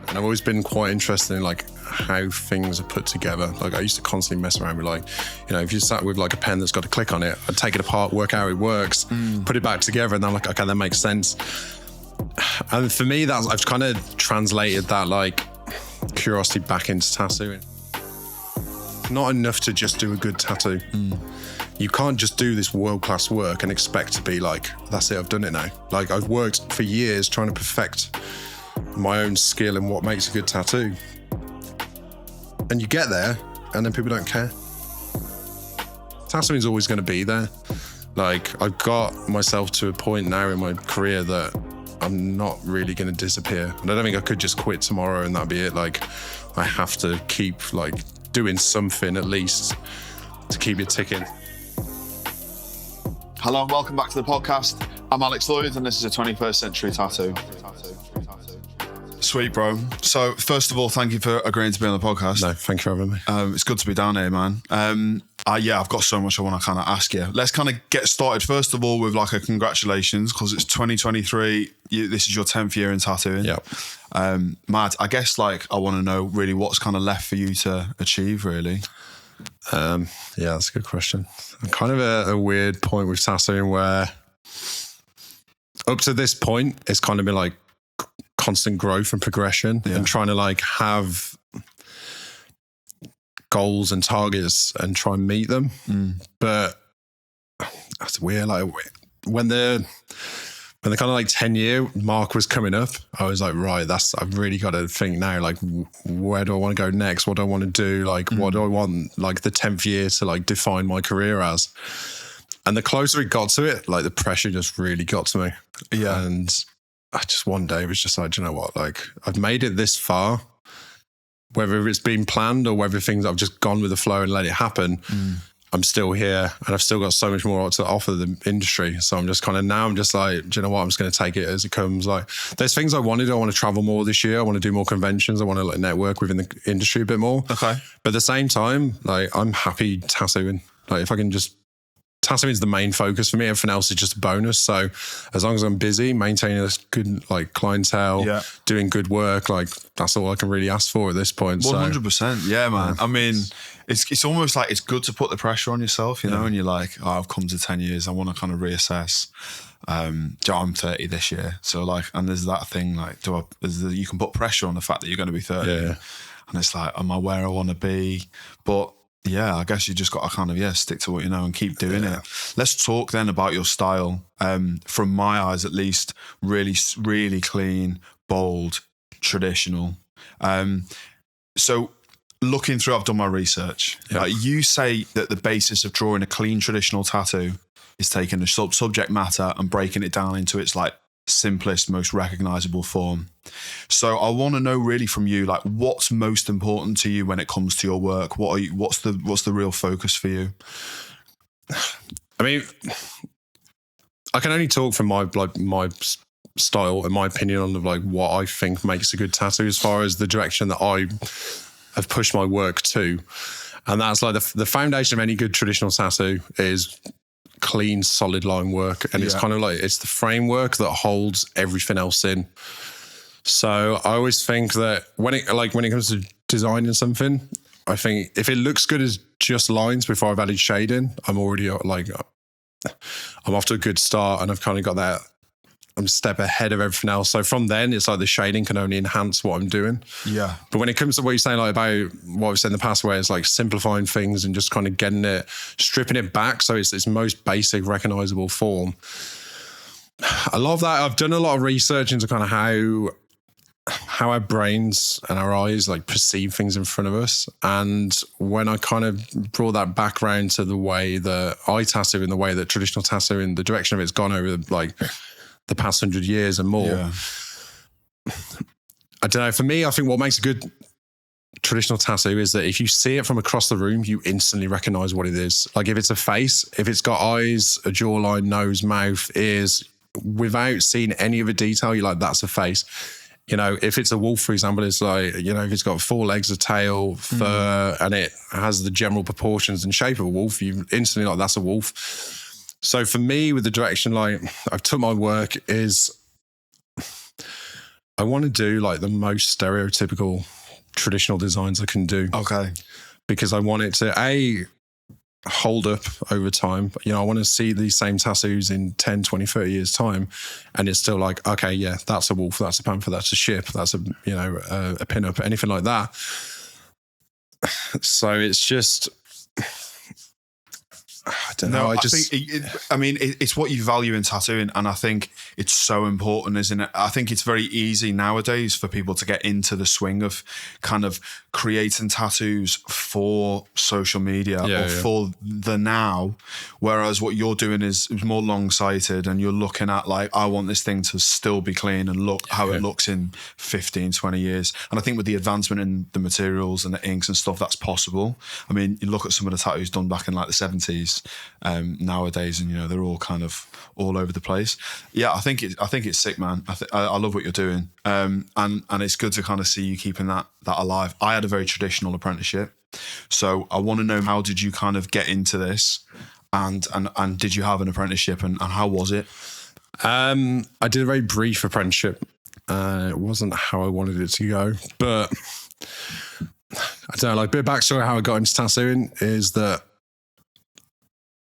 And I've always been quite interested in like how things are put together. Like I used to constantly mess around with like, you know, if you sat with like a pen that's got a click on it, I'd take it apart, work out how it works, put it back together, and then I'm like, okay, that makes sense. And for me, I've kind of translated that like curiosity back into tattooing. Not enough to just do a good tattoo. You can't just do this world-class work and expect to be like, that's it, I've done it now. Like I've worked for years trying to perfect my own skill in what makes a good tattoo. And you get there and then people don't care. Tattooing's always going to be there. Like I've got myself to a point now in my career that I'm not really going to disappear. And I don't think I could just quit tomorrow and that'd be it. Like I have to keep like doing something at least to keep it ticking. Hello and welcome back to the podcast. I'm Alex Lloyd and this is a 21st Century Tattoo. Sweet, bro. So first of all, thank you for agreeing to be on the podcast. No, thank you for having me. It's good to be down here, man. I've got so much I want to kind of ask you. Let's kind of get started first of all with like a congratulations because it's 2023. This is your 10th year in tattooing. Yeah. Mad. I guess like I want to know really what's kind of left for you to achieve really. Yeah, that's a good question. I'm kind of a weird point with tattooing where up to this point, it's kind of been like constant growth and progression and trying to like have goals and targets and try and meet them. But that's weird. Like when the kind of like 10-year mark was coming up, I was like, right, I've really got to think now, like, where do I want to go next? What do I want to do? Like, what do I want, like, the 10th year to, like, define my career as? And the closer it got to it, like, the pressure just really got to me. Yeah. And I just, one day was just like, do you know what? Like, I've made it this far, whether it's been planned or whether things I've just gone with the flow and let it happen. I'm still here and I've still got so much more to offer the industry. So I'm just like, do you know what? I'm just going to take it as it comes. Like there's things I want to travel more this year. I want to do more conventions. I want to like network within the industry a bit more. Okay. But at the same time, like I'm happy tattooing. Like if I can just, tattooing is the main focus for me. Everything else is just a bonus. So as long as I'm busy, maintaining a good like clientele, doing good work, like that's all I can really ask for at this point. 100%. Yeah, man. I mean, it's almost like it's good to put the pressure on yourself, you know, and you're like, oh, I've come to 10 years. I want to kind of reassess. I'm 30 this year. So like, and there's that thing like, you can put pressure on the fact that you're going to be 30. Yeah. And it's like, am I where I want to be? But yeah, I guess you just got to kind of, stick to what you know and keep doing it. Let's talk then about your style. From my eyes, at least, really, really clean, bold, traditional. So looking through, I've done my research. You say that the basis of drawing a clean traditional tattoo is taking a subject matter and breaking it down into its like simplest, most recognisable form. So I want to know really from you, like what's most important to you when it comes to your work? What's the real focus for you? I mean, I can only talk from my style and my opinion on like what I think makes a good tattoo as far as the direction that I have pushed my work to. And that's like the foundation of any good traditional tattoo is clean, solid line work. And it's kind of like, it's the framework that holds everything else in. So I always think that when it comes to designing something, I think if it looks good as just lines before I've added shading, I'm already like, I'm off to a good start and I've kind of got that, I'm a step ahead of everything else. So from then, it's like the shading can only enhance what I'm doing. Yeah. But when it comes to what you're saying, like about what I've said in the past, where it's like simplifying things and just kind of stripping it back so it's its most basic, recognizable form. I love that. I've done a lot of research into kind of how our brains and our eyes like perceive things in front of us. And when I kind of brought that back around to the way that I tattoo and the way that traditional tattooing, the direction of it's gone over like the past 100 years and more. Yeah. I don't know. For me, I think what makes a good traditional tattoo is that if you see it from across the room, you instantly recognize what it is. Like if it's a face, if it's got eyes, a jawline, nose, mouth, ears, without seeing any of the detail, you're like, that's a face. You know, if it's a wolf, for example, it's like, you know, if it's got 4 legs, a tail, fur, and it has the general proportions and shape of a wolf, you instantly like, that's a wolf. So for me, with the direction, like I've took my work is, I want to do like the most stereotypical traditional designs I can do. Okay. Because I want it to hold up over time. You know, I want to see these same tattoos in 10, 20, 30 years time. And it's still like, okay, yeah, that's a wolf, that's a panther, that's a ship, that's a, you know, a pin-up, anything like that. So it's just, I don't know. It's what you value in tattooing, and I think it's so important, isn't it? I think it's very easy nowadays for people to get into the swing of kind of creating tattoos for social media for the now, whereas what you're doing is more long-sighted, and you're looking at like, I want this thing to still be clean and look how it looks in 15, 20 years. And I think with the advancement in the materials and the inks and stuff, that's possible. I mean, you look at some of the tattoos done back in like the 70s nowadays, and you know, they're all kind of all over the place. Yeah, I think it's sick, man. I love what you're doing, and it's good to kind of see you keeping that alive. I had a very traditional apprenticeship, so I want to know, how did you kind of get into this, and did you have an apprenticeship, and how was it? I did a very brief apprenticeship. It wasn't how I wanted it to go, but I don't know, like, a bit of backstory how I got into tattooing is that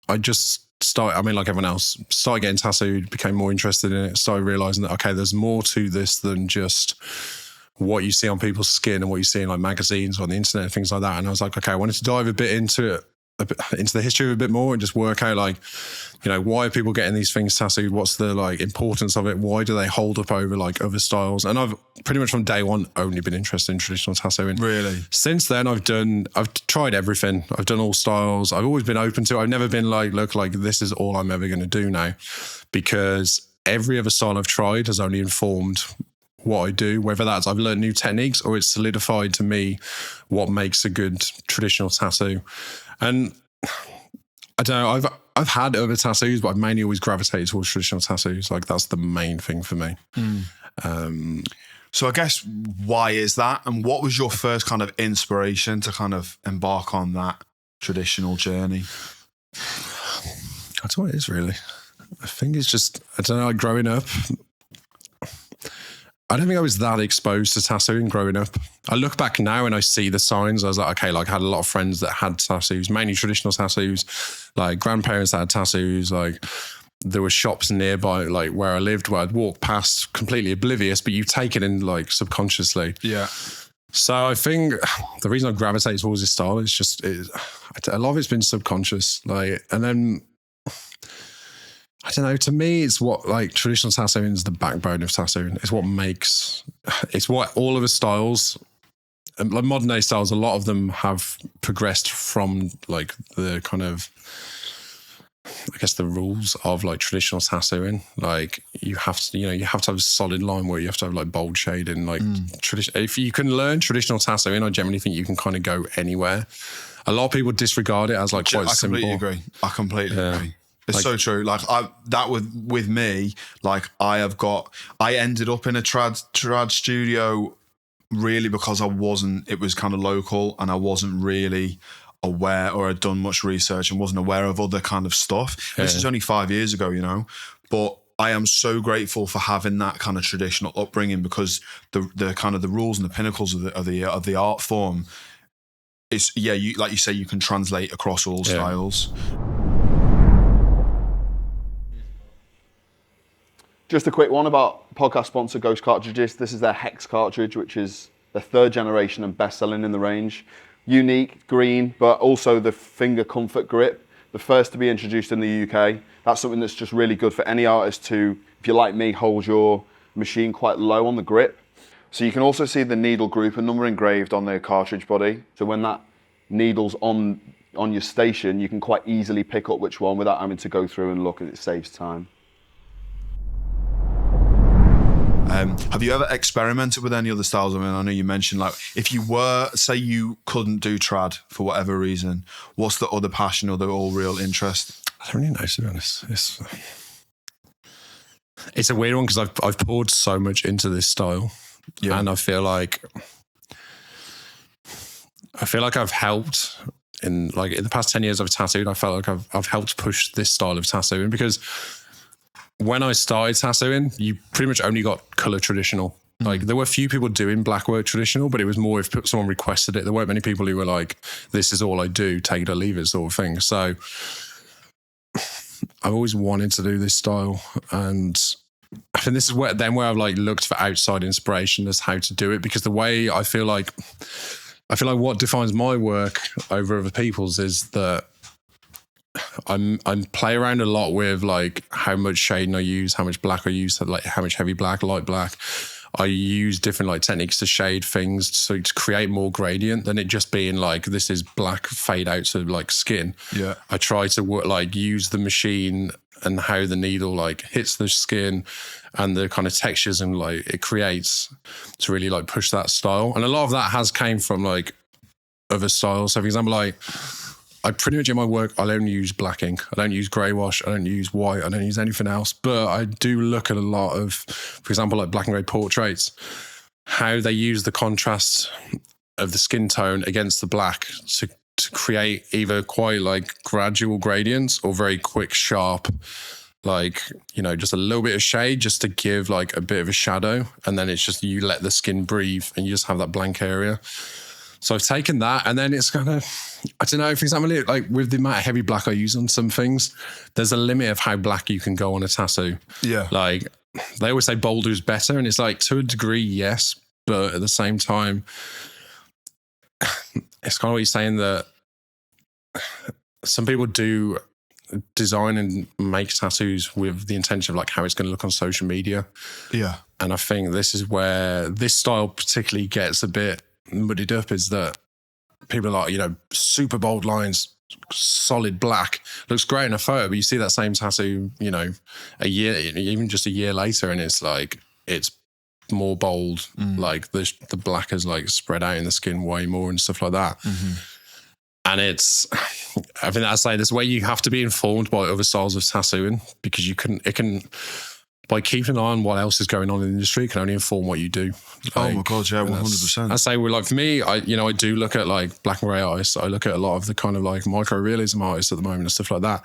I just started, I mean, like everyone else, started getting tattooed, became more interested in it, started realizing that, okay, there's more to this than just what you see on people's skin and what you see in like magazines or on the internet and things like that. And I was like, okay, I wanted to dive a bit into it, into the history of it a bit more, and just work out, like, you know, why are people getting these things tattooed? What's the like importance of it? Why do they hold up over like other styles? And I've pretty much from day one only been interested in traditional tattooing. Really? Since then, I've tried everything. I've done all styles. I've always been open to it. I've never been like, look, like this is all I'm ever going to do now, because every other style I've tried has only informed what I do, whether that's I've learned new techniques or it's solidified to me what makes a good traditional tattoo. And I don't know, I've had other tattoos, but I've mainly always gravitated towards traditional tattoos. Like, that's the main thing for me. So I guess, why is that? And what was your first kind of inspiration to kind of embark on that traditional journey? That's what it is, really. I think it's just, I don't know, like growing up, I don't think I was that exposed to tattooing growing up. I look back now and I see the signs. I was like, okay, like I had a lot of friends that had tattoos, mainly traditional tattoos, like grandparents that had tattoos. Like, there were shops nearby, like where I lived, where I'd walk past completely oblivious, but you take it in like subconsciously. Yeah. So I think the reason I gravitate towards this style is just, a lot of it's been subconscious. Like, and then, I don't know, to me, it's what, like, traditional tattooing is the backbone of tattooing. It's what all of the styles, like modern day styles, a lot of them have progressed from like the kind of, I guess, the rules of like traditional tattooing. Like, you have to have a solid line where you have to have like bold shading. Like, if you can learn traditional tattooing, I generally think you can kind of go anywhere. A lot of people disregard it as like quite simple. I completely agree. It's like, so true. Like, with me, like I ended up in a trad studio really because it was kind of local, and I wasn't really aware, or had done much research and wasn't aware of other kind of stuff. Yeah. This is only 5 years ago, you know, but I am so grateful for having that kind of traditional upbringing, because the kind of the rules and the pinnacles of the art form, it's, you, like you say, you can translate across all styles. Just a quick one about podcast sponsor Ghost Cartridges. This is their Hex cartridge, which is the 3rd generation and best-selling in the range. Unique, green, but also the finger comfort grip. The first to be introduced in the UK. That's something that's just really good for any artist to, if you're like me, hold your machine quite low on the grip. So you can also see the needle group and number engraved on the cartridge body. So when that needle's on your station, you can quite easily pick up which one without having to go through and look, and it saves time. Have you ever experimented with any other styles? I mean, I know you mentioned, like, if you were, say you couldn't do trad for whatever reason, what's the other passion or the all real interest? I don't really know, to be honest. It's a weird one, because I've poured so much into this style, and I feel like I've helped in the past 10 years I've tattooed. I felt like I've helped push this style of tattooing, because when I started tattooing, you pretty much only got colour traditional. Like there were a few people doing black work traditional, but it was more if someone requested it. There weren't many people who were like, this is all I do, take it or leave it sort of thing. So I've always wanted to do this style, and I think this is where I've like looked for outside inspiration as how to do it, because the way I feel like what defines my work over other people's is that I'm play around a lot with like how much shading I use, how much black I use, like how much heavy black, light black. I use different like techniques to shade things to create more gradient than it just being like, this is black fade out to like skin. Yeah. I try to like use the machine and how the needle like hits the skin and the kind of textures and like it creates to really like push that style. And a lot of that has came from like other styles. So for example, like I pretty much in my work, I'll only use black ink. I don't use grey wash. I don't use white. I don't use anything else. But I do look at a lot of, for example, like black and grey portraits, how they use the contrast of the skin tone against the black to create either quite like gradual gradients or very quick, sharp, like, you know, just a little bit of shade just to give like a bit of a shadow. And then it's just, you let the skin breathe and you just have that blank area. So I've taken that, and then it's kind of, I don't know, for example, like with the amount of heavy black I use on some things, there's a limit of how black you can go on a tattoo. Yeah. Like they always say bolder is better, and it's like to a degree, yes, but at the same time, it's kind of what you're saying that some people do design and make tattoos with the intention of like how it's going to look on social media. Yeah. And I think this is where this style particularly gets a bit muddied up, is that people are like, you know, super bold lines, solid black, looks great in a photo, but you see that same tattoo, you know, a year, even just a year later, and it's like, it's more bold, like the black is like spread out in the skin way more and stuff like that. And it's, I think that's like this way you have to be informed by other styles of tattooing, because it can by keeping an eye on what else is going on in the industry, it can only inform what you do. Like, oh my God, yeah, 100%. I say, we're like, for me, I do look at like black and grey artists. I look at a lot of the kind of like micro realism artists at the moment and stuff like that.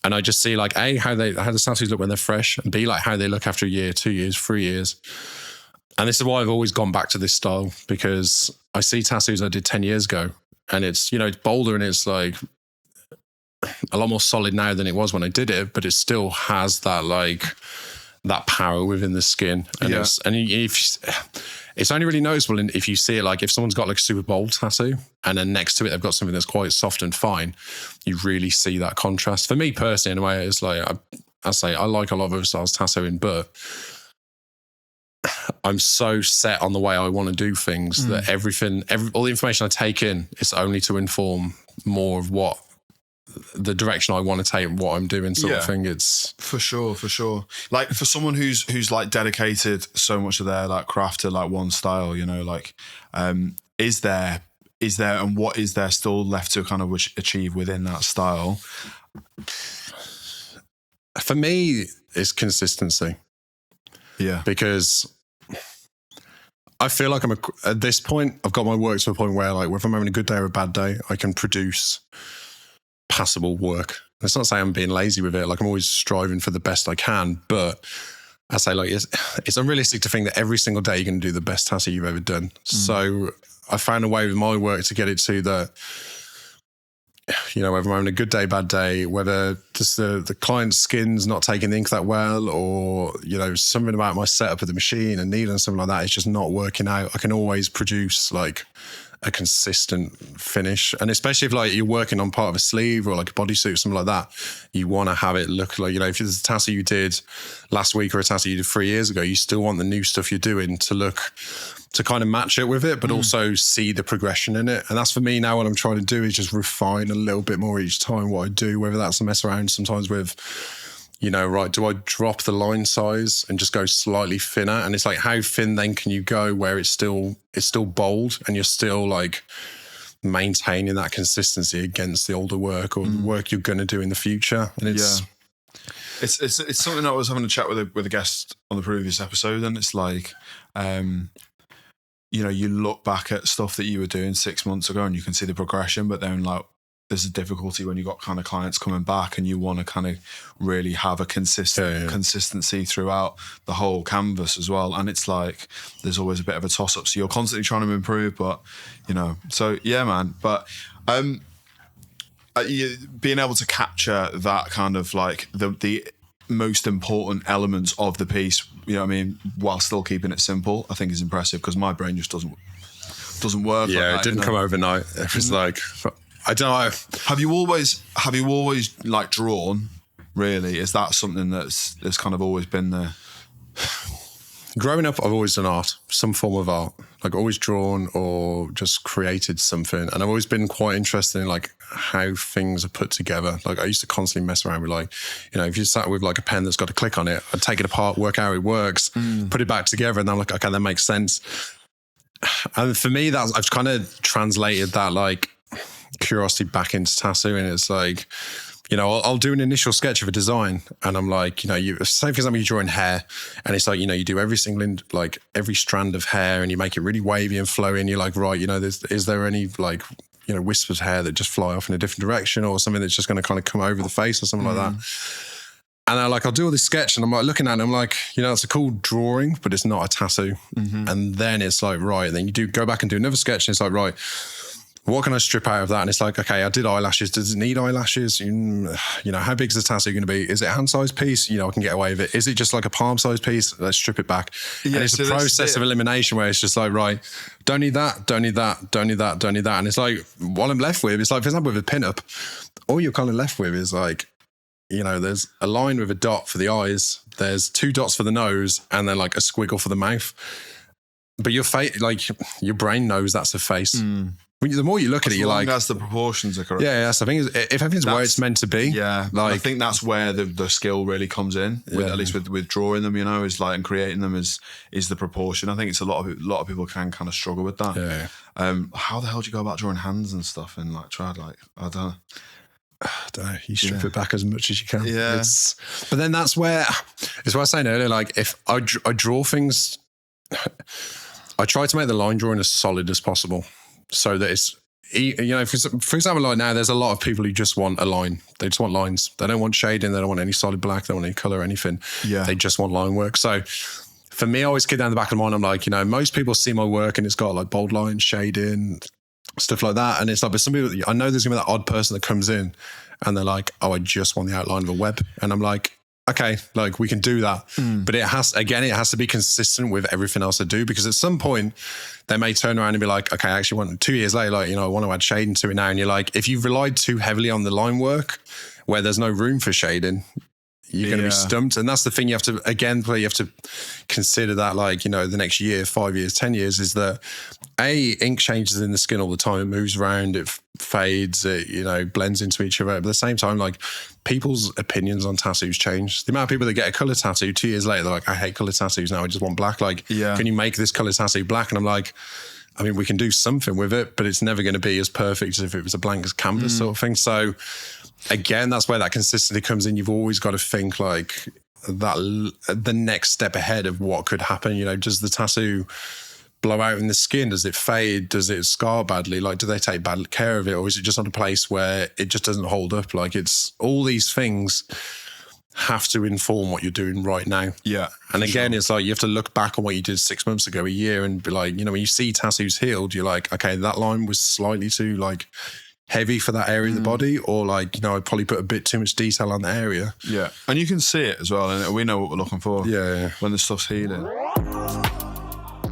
And I just see like, A, how the tattoos look when they're fresh, and B, like how they look after a year, 2 years, 3 years. And this is why I've always gone back to this style, because I see tattoos I did 10 years ago, and it's, you know, it's bolder and it's like a lot more solid now than it was when I did it, but it still has that like that power within the skin. And it's only really noticeable if you see it, like if someone's got like a super bold tattoo and then next to it they've got something that's quite soft and fine, you really see that contrast. For me personally, in a way, it's like I say I like a lot of other styles tattooing, but I'm so set on the way I want to do things that all the information I take in is only to inform more of what the direction I want to take, what I'm doing, sort of thing. It's for sure. Like for someone who's like dedicated so much of their like craft to like one style, you know, like is there and what is there still left to kind of achieve within that style? For me, it's consistency. Yeah, because I feel like at this point, I've got my work to a point where like, if I'm having a good day or a bad day, I can produce passable work. That's not saying I'm being lazy with it. Like I'm always striving for the best I can, but I say like, it's unrealistic to think that every single day you're going to do the best tattoo you've ever done. So I found a way with my work to get it to that, you know, whether I'm having a good day, bad day, whether just the client's skin's not taking the ink that well, or, you know, something about my setup of the machine and needle and something like that, it's just not working out. I can always produce like a consistent finish. And especially if like you're working on part of a sleeve or like a bodysuit or something like that, you want to have it look like, you know, if there's a tattoo you did last week or a tattoo you did 3 years ago, you still want the new stuff you're doing to look, to kind of match it with it, but also see the progression in it. And that's for me now, what I'm trying to do is just refine a little bit more each time what I do, whether that's to mess around sometimes with, you know, right, do I drop the line size and just go slightly thinner? And it's like, how thin then can you go where it's still bold and you're still like maintaining that consistency against the older work or the work you're going to do in the future? And it's something that I was having a chat with a guest on the previous episode, and it's like, you know, you look back at stuff that you were doing 6 months ago and you can see the progression, but then like there's a difficulty when you've got kind of clients coming back and you want to kind of really have a consistency throughout the whole canvas as well. And it's like, there's always a bit of a toss up. So you're constantly trying to improve, but so yeah, man. But, being able to capture that kind of like the most important elements of the piece, while still keeping it simple, I think is impressive, because my brain just doesn't work. Yeah, like that, it didn't come overnight. It was like, I don't know. Have you always like drawn? Really, is that something that's kind of always been there? Growing up, I've always done art, some form of art, like always drawn or just created something. And I've always been quite interested in like how things are put together. Like I used to constantly mess around with like, if you sat with like a pen that's got a click on it, I'd take it apart, work out how it works, put it back together. And I'm like, okay, that makes sense. And for me, I've kind of translated that like curiosity back into tattoo. And it's like, I'll do an initial sketch of a design and I'm like, say for example, you're drawing hair and it's like, you do every strand of hair and you make it really wavy and flowy and you're like, right, is there any like, wisps of hair that just fly off in a different direction or something that's just going to kind of come over the face or something like that. And I'll do all this sketch and I'm like looking at it and I'm like, it's a cool drawing, but it's not a tattoo. And then it's like, right, then you go back and do another sketch and it's like, right, what can I strip out of that? And it's like, okay, I did eyelashes. Does it need eyelashes? How big is the tattoo going to be? Is it a hand-sized piece? I can get away with it. Is it just like a palm-sized piece? Let's strip it back. Yeah, and it's a process of elimination where it's just like, right, don't need that, don't need that, don't need that, don't need that. And it's like, what I'm left with, it's like, for example, with a pin-up, all you're kind of left with is like, there's a line with a dot for the eyes, there's 2 dots for the nose, and then like a squiggle for the mouth. But your face, like your brain knows that's a face. The more you look at it, you're like, as the proportions are correct. Yeah, that's the thing. If everything's where it's meant to be, I think that's where the skill really comes in. At least with drawing them, is like, and creating them is the proportion. I think it's a lot of people can kind of struggle with that. Yeah. How the hell do you go about drawing hands and stuff and like try like I don't know. You strip it back as much as you can. Yeah. But then it's what I was saying earlier. Like if I draw things, I try to make the line drawing as solid as possible. So that it's, for example, like now, there's a lot of people who just want a line. They just want lines. They don't want shading. They don't want any solid black. They don't want any color or anything. Yeah. They just want line work. So for me, I always keep down the back of my mind. I'm like, most people see my work and it's got like bold lines, shading, stuff like that. And it's like, but some people, I know there's going to be that odd person that comes in and they're like, oh, I just want the outline of a web. And I'm like, okay, like we can do that. But it has to be consistent with everything else I do, because at some point they may turn around and be like, okay, I actually want 2 years later, like, I want to add shading to it now. And you're like, if you've relied too heavily on the line work where there's no room for shading, you're going to be stumped. And that's the thing you have to consider that, like, the next year, 5 years, 10 years, is that ink changes in the skin all the time. It moves around, it fades, it, blends into each other. But at the same time, like, people's opinions on tattoos change. The amount of people that get a color tattoo 2 years later, they're like, I hate color tattoos now, I just want black. Like, can you make this color tattoo black? And I'm like, I mean, we can do something with it, but it's never going to be as perfect as if it was a blank canvas sort of thing. So again, that's where that consistency comes in. You've always got to think like that, the next step ahead of what could happen. Does the tattoo blow out in the skin? Does it fade? Does it scar badly? Like, do they take bad care of it? Or is it just on a place where it just doesn't hold up? Like, it's all these things have to inform what you're doing right now. Yeah. And again, it's like you have to look back on what you did 6 months ago, a year, and be like, when you see tattoos healed, you're like, okay, that line was slightly too like heavy for that area of the body, or like, I probably put a bit too much detail on the area. Yeah. And you can see it as well, and we know what we're looking for. Yeah. When the stuff's healing.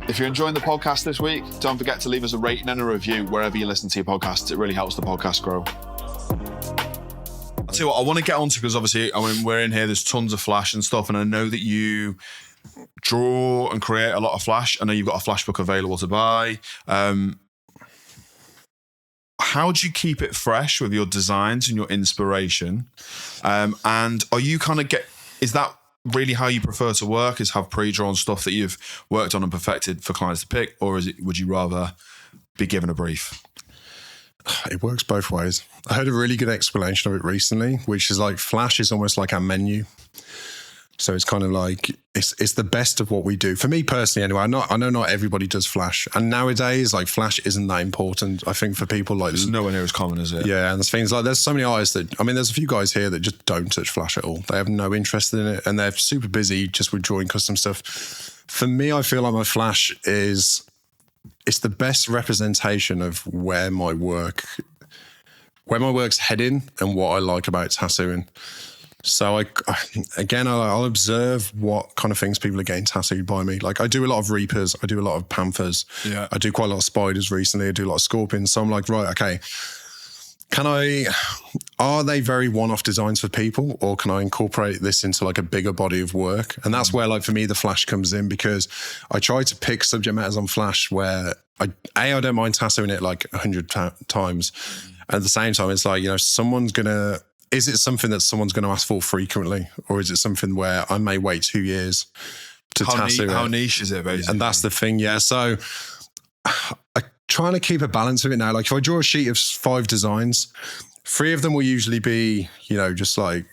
If you're enjoying the podcast this week, don't forget to leave us a rating and a review wherever you listen to your podcasts. It really helps the podcast grow. I'll tell you what, I want to get onto, because obviously, we're in here, there's tons of flash and stuff, and I know that you draw and create a lot of flash. I know you've got a flash book available to buy. How do you keep it fresh with your designs and your inspiration? And are you is that really how you prefer to work, is have pre-drawn stuff that you've worked on and perfected for clients to pick, or would you rather be given a brief? It works both ways. I heard a really good explanation of it recently, which is like flash is almost like our menu. So it's kind of like, it's the best of what we do. For me personally, anyway, I know not everybody does flash. And nowadays, like flash isn't that important. I think for people like... It's nowhere near as common as it. Yeah, and there's things like, there's so many artists that, I mean, there's a few guys here that just don't touch flash at all. They have no interest in it and they're super busy just with drawing custom stuff. For me, I feel like my flash it's the best representation of where my work's heading and what I like about tattooing. So I'll observe what kind of things people are getting tattooed by me. Like I do a lot of reapers, I do a lot of panthers, I do quite a lot of spiders recently, I do a lot of scorpions. So I'm like, right, okay, are they very one-off designs for people, or can I incorporate this into like a bigger body of work? And that's where, like, for me, the flash comes in, because I try to pick subject matters on flash where I don't mind tattooing it like 100 times. At the same time, it's like, you know, is it something that someone's going to ask for frequently, or is it something where I may wait 2 years to tattoo it? How niche is it, basically? And that's the thing, yeah. So I'm trying to keep a balance of it now. Like if I draw a sheet of 5 designs, 3 of them will usually be, you know, just like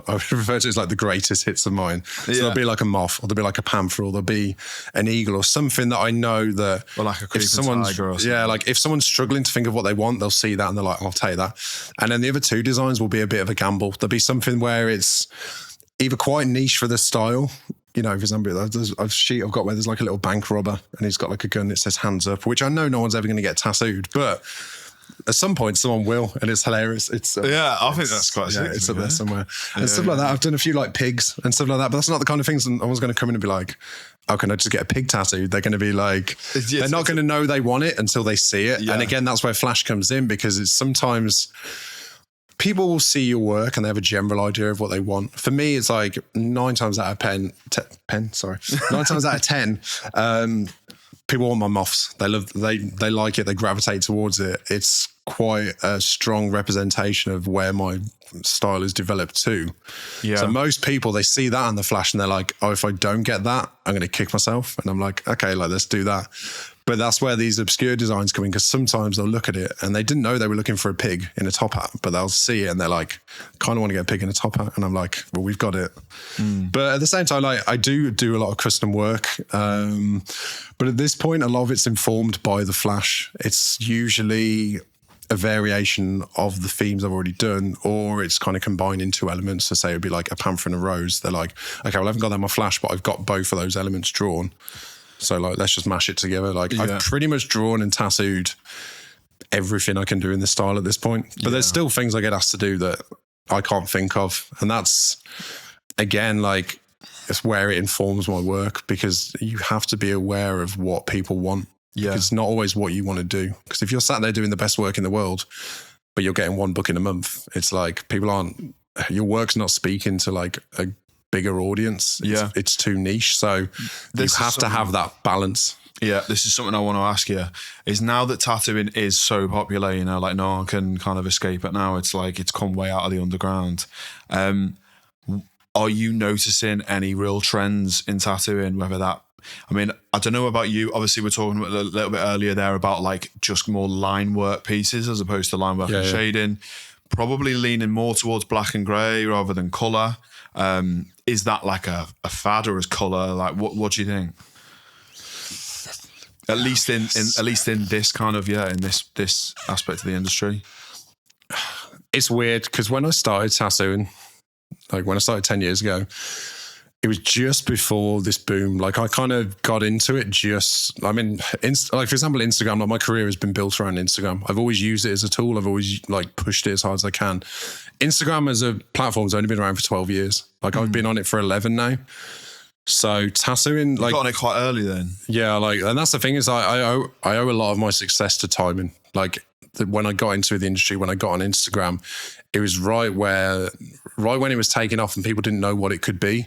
I would refer to it as like the greatest hits of mine. So there'll be like a moth, or there'll be like a panther, or there'll be an eagle, or something that I know that, or like a creeping tiger or something. Yeah, like if someone's struggling to think of what they want, they'll see that and they're like, I'll take that. And then the other 2 designs will be a bit of a gamble. There'll be something where it's either quite niche for the style. You know, for example, there's a sheet I've got where there's like a little bank robber and he's got like a gun that says hands up, which I know no one's ever going to get tattooed, but at some point someone will, and it's hilarious. I think that's quite sick. It's up there somewhere. And stuff like that. I've done a few like pigs and stuff like that, but that's not the kind of things someone's going to come in and be like, how can I just get a pig tattooed? They're going to be like, they're not going to know they want it until they see it. Yeah. And again, that's where flash comes in, because it's sometimes people will see your work and they have a general idea of what they want. For me, it's like 9 times out of 10, 9 times out of 10, people want my moths. They like it. They gravitate towards it. It's quite a strong representation of where my style is developed to. Yeah. So most people, they see that on the flash and they're like, oh, if I don't get that, I'm going to kick myself. And I'm like, okay, like let's do that. But that's where these obscure designs come in, because sometimes they'll look at it and they didn't know they were looking for a pig in a top hat, but they'll see it and they're like, kind of want to get a pig in a top hat. And I'm like, well, we've got it. But at the same time, like I do a lot of custom work. But at this point, a lot of it's informed by the flash. It's usually a variation of the themes I've already done, or it's kind of combining 2 elements. So say it would be like a panther and a rose. They're like, okay, well, I haven't got that in my flash, but I've got both of those elements drawn. So like, let's just mash it together. Like I've pretty much drawn and tattooed everything I can do in this style at this point. But there's still things I get asked to do that I can't think of. And that's, again, like, it's where it informs my work, because you have to be aware of what people want. Yeah. It's not always what you want to do. Because if you're sat there doing the best work in the world, but you're getting 1 book in a month, it's like your work's not speaking to like a bigger audience. It's too niche. So you have to have that balance. Yeah, this is something I want to ask you. Is now that tattooing is so popular, you know, like no one can kind of escape it now. It's like it's come way out of the underground. Are you noticing any real trends in tattooing? Whether that, I mean, I don't know about you. Obviously, we're talking a little bit earlier there about like just more line work pieces as opposed to line work and shading. Probably leaning more towards black and grey rather than colour. Is that like a fad, or is colour like what do you think? At least in this kind of in this aspect of the industry. It's weird because when I started tattooing, like when I started 10 years ago, it was just before this boom. Like I kind of got into it like for example, Instagram, like my career has been built around Instagram. I've always used it as a tool. I've always like pushed it as hard as I can. Instagram as a platform has only been around for 12 years. Like I've been on it for 11 now. So tattooing, like, you got on it quite early then. Yeah, like, and that's the thing is I owe a lot of my success to timing. Like when I got into the industry, when I got on Instagram, it was right when it was taking off and people didn't know what it could be.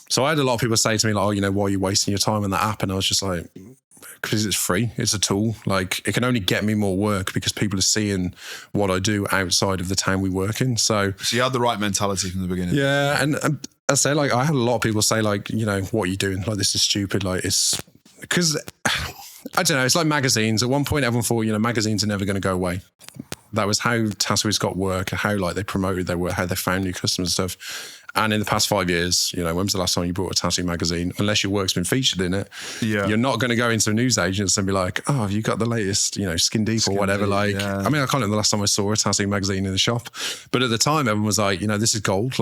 So I had a lot of people say to me like, oh, you know, why are you wasting your time on that app? And I was just like, because it's free. It's a tool. Like it can only get me more work because people are seeing what I do outside of the town we work in. So you had the right mentality from the beginning. Yeah. And I say, like, I had a lot of people say like, you know, what are you doing? Like, this is stupid. Like it's because I don't know. It's like magazines. At one point, everyone thought, you know, magazines are never going to go away. That was how tattooists got work, how like they promoted their work, how they found new customers and stuff. And in the past 5 years, when was the last time you bought a tattoo magazine? Unless your work's been featured in it, you're not going to go into a newsagent and be like, oh, have you got the latest, Skin Deep or whatever? I can't remember the last time I saw a tattoo magazine in the shop. But at the time, everyone was like, this is gold.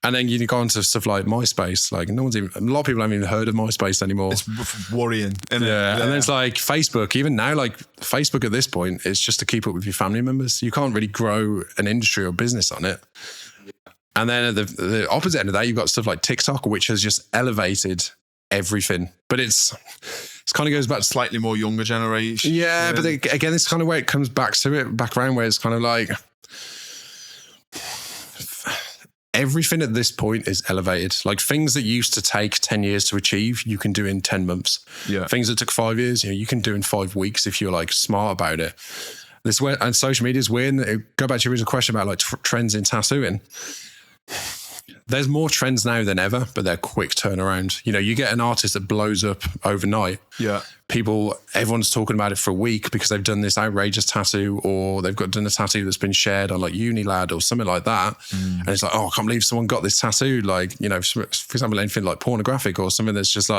And then you go on to stuff like MySpace. A lot of people haven't even heard of MySpace anymore. It's worrying, isn't it? Yeah. And then it's like Facebook. Even now, Facebook at this point, it's just to keep up with your family members. You can't really grow an industry or business on it. And then at the opposite end of that, you've got stuff like TikTok, which has just elevated everything. But it's kind of goes back to slightly more younger generation. Yeah, but again, it's kind of where it comes back around, where it's kind of like everything at this point is elevated. Like things that used to take 10 years to achieve, you can do in 10 months. Yeah. Things that took 5 years, you can do in 5 weeks if you're smart about it. And social media is weird. Go back to your original question about trends in tattooing. There's more trends now than ever, but they're quick turnaround. You get an artist that blows up overnight. Yeah. Everyone's talking about it for a week because they've done this outrageous tattoo, or they've done a tattoo that's been shared on Unilad or something like that. And it's like, oh, I can't believe someone got this tattoo. For example, anything like pornographic or something that's just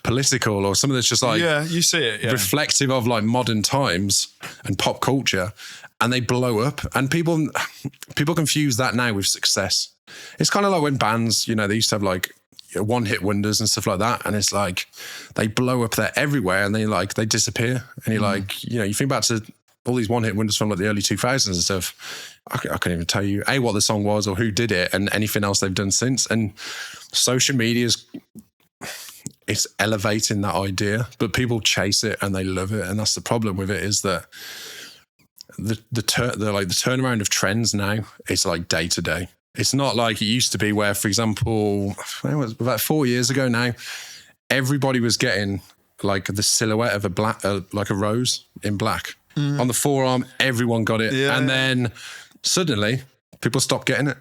political, or something that's just you see it, reflective of modern times and pop culture. And they blow up, and people confuse that now with success. It's kind of like when bands, they used to have one-hit wonders and stuff like that, and it's they blow up there everywhere, and they disappear. And you're you think back to all these one-hit wonders from the early 2000s and stuff. I can't even tell you what the song was or who did it, and anything else they've done since. And social media it's elevating that idea, but people chase it and they love it, and that's the problem with it, is that the turnaround of trends now, it's day to day. It's not like it used to be where, for example, about 4 years ago now, everybody was getting the silhouette of a rose in black on the forearm. Everyone got it, and then suddenly people stopped getting it,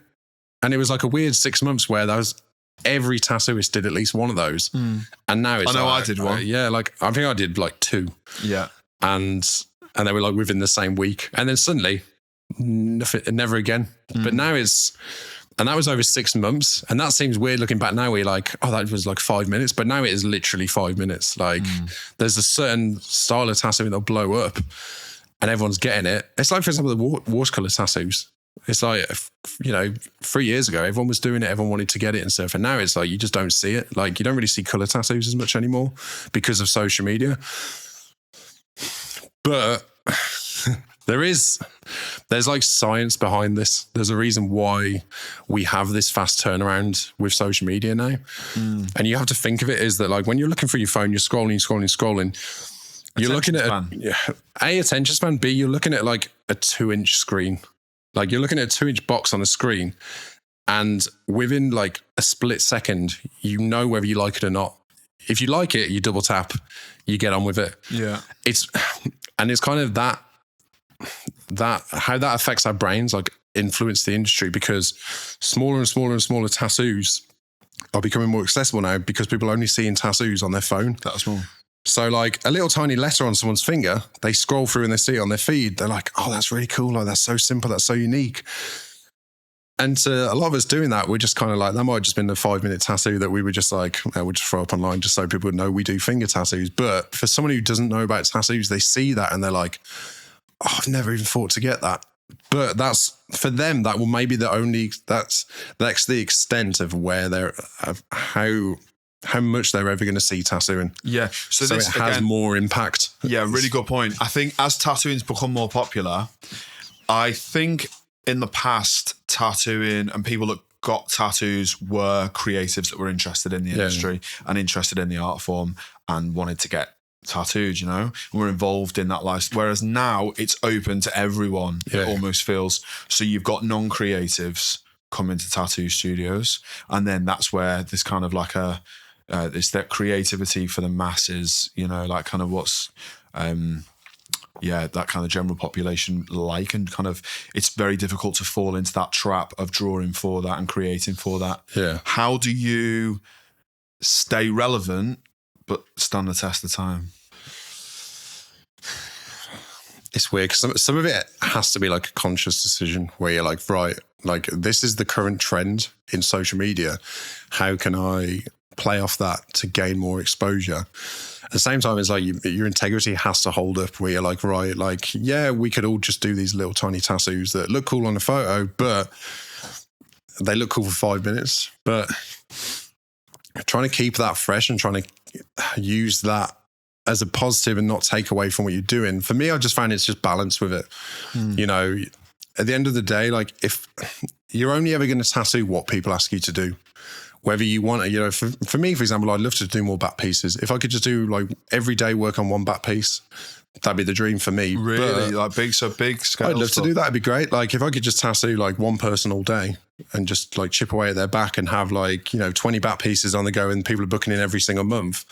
and it was a weird 6 months where that was every tattooist did at least one of those, and now it's I did one. I think I did 2. Yeah, and they were within the same week, and then suddenly nothing, never again. But now and that was over 6 months, and that seems weird looking back now. We're oh, that was 5 minutes, but now it is literally 5 minutes. There's a certain style of tattooing that'll blow up, and everyone's getting it. It's for example, the watercolor tattoos. It's 3 years ago, everyone was doing it, everyone wanted to get it and stuff, and now it's you just don't see it. You don't really see color tattoos as much anymore because of social media. But there's science behind this. There's a reason why we have this fast turnaround with social media now. And you have to think of it as that when you're looking through your phone, you're scrolling. You're looking at A, attention span. B, you're looking at a 2-inch screen. You're looking at a 2-inch box on the screen, and within a split second, whether you like it or not. If you like it, you double tap, you get on with it. Yeah. It's kind of that how that affects our brains, influence the industry, because smaller and smaller and smaller tattoos are becoming more accessible now because people are only seeing tattoos on their phone. That's small. So a little tiny letter on someone's finger, they scroll through and they see it on their feed. They're like, oh, that's really cool. That's so simple. That's so unique. And to a lot of us doing that, we're just kind of that might have just been a 5-minute tattoo that we were just we'll just throw up online just so people would know we do finger tattoos. But for someone who doesn't know about tattoos, they see that and they're like, oh, I've never even thought to get that. But that's, for them, that will maybe that's the extent of where they're, of how much they're ever going to see tattooing. Yeah. So this, it has more impact. Yeah, really good point. I think as tattooing's become more popular, I think in the past, tattooing and people that got tattoos were creatives that were interested in the industry and interested in the art form and wanted to get tattooed, and were involved in that life. Whereas now it's open to everyone, it almost feels. So you've got non-creatives come into tattoo studios, and then that's where there's kind of there's that creativity for the masses, kind of what's that kind of general population and kind of, it's very difficult to fall into that trap of drawing for that and creating for that. Yeah. How do you stay relevant but stand the test of time? It's weird because some of it has to be a conscious decision where you're right, Like, this is the current trend in social media. How can I play off that to gain more exposure? At the same time, it's like your integrity has to hold up where you're like, right, like, yeah, we could all just do these little tiny tattoos that look cool on a photo, but they look cool for 5 minutes. But trying to keep that fresh and trying to use that as a positive and not take away from what you're doing. For me, I just find it's just balance with it. You know, at the end of the day, like, if you're only ever going to tattoo what people ask you to do, whether you want to, you know, for me, for example, I'd love to do more back pieces. If I could just do like every day work on one back piece, that'd be the dream for me. Really? Like big scale I'd love to do that. It'd be great. Like, if I could just tattoo like one person all day and just like chip away at their back and have like, you know, 20 back pieces on the go and people are booking in every single month,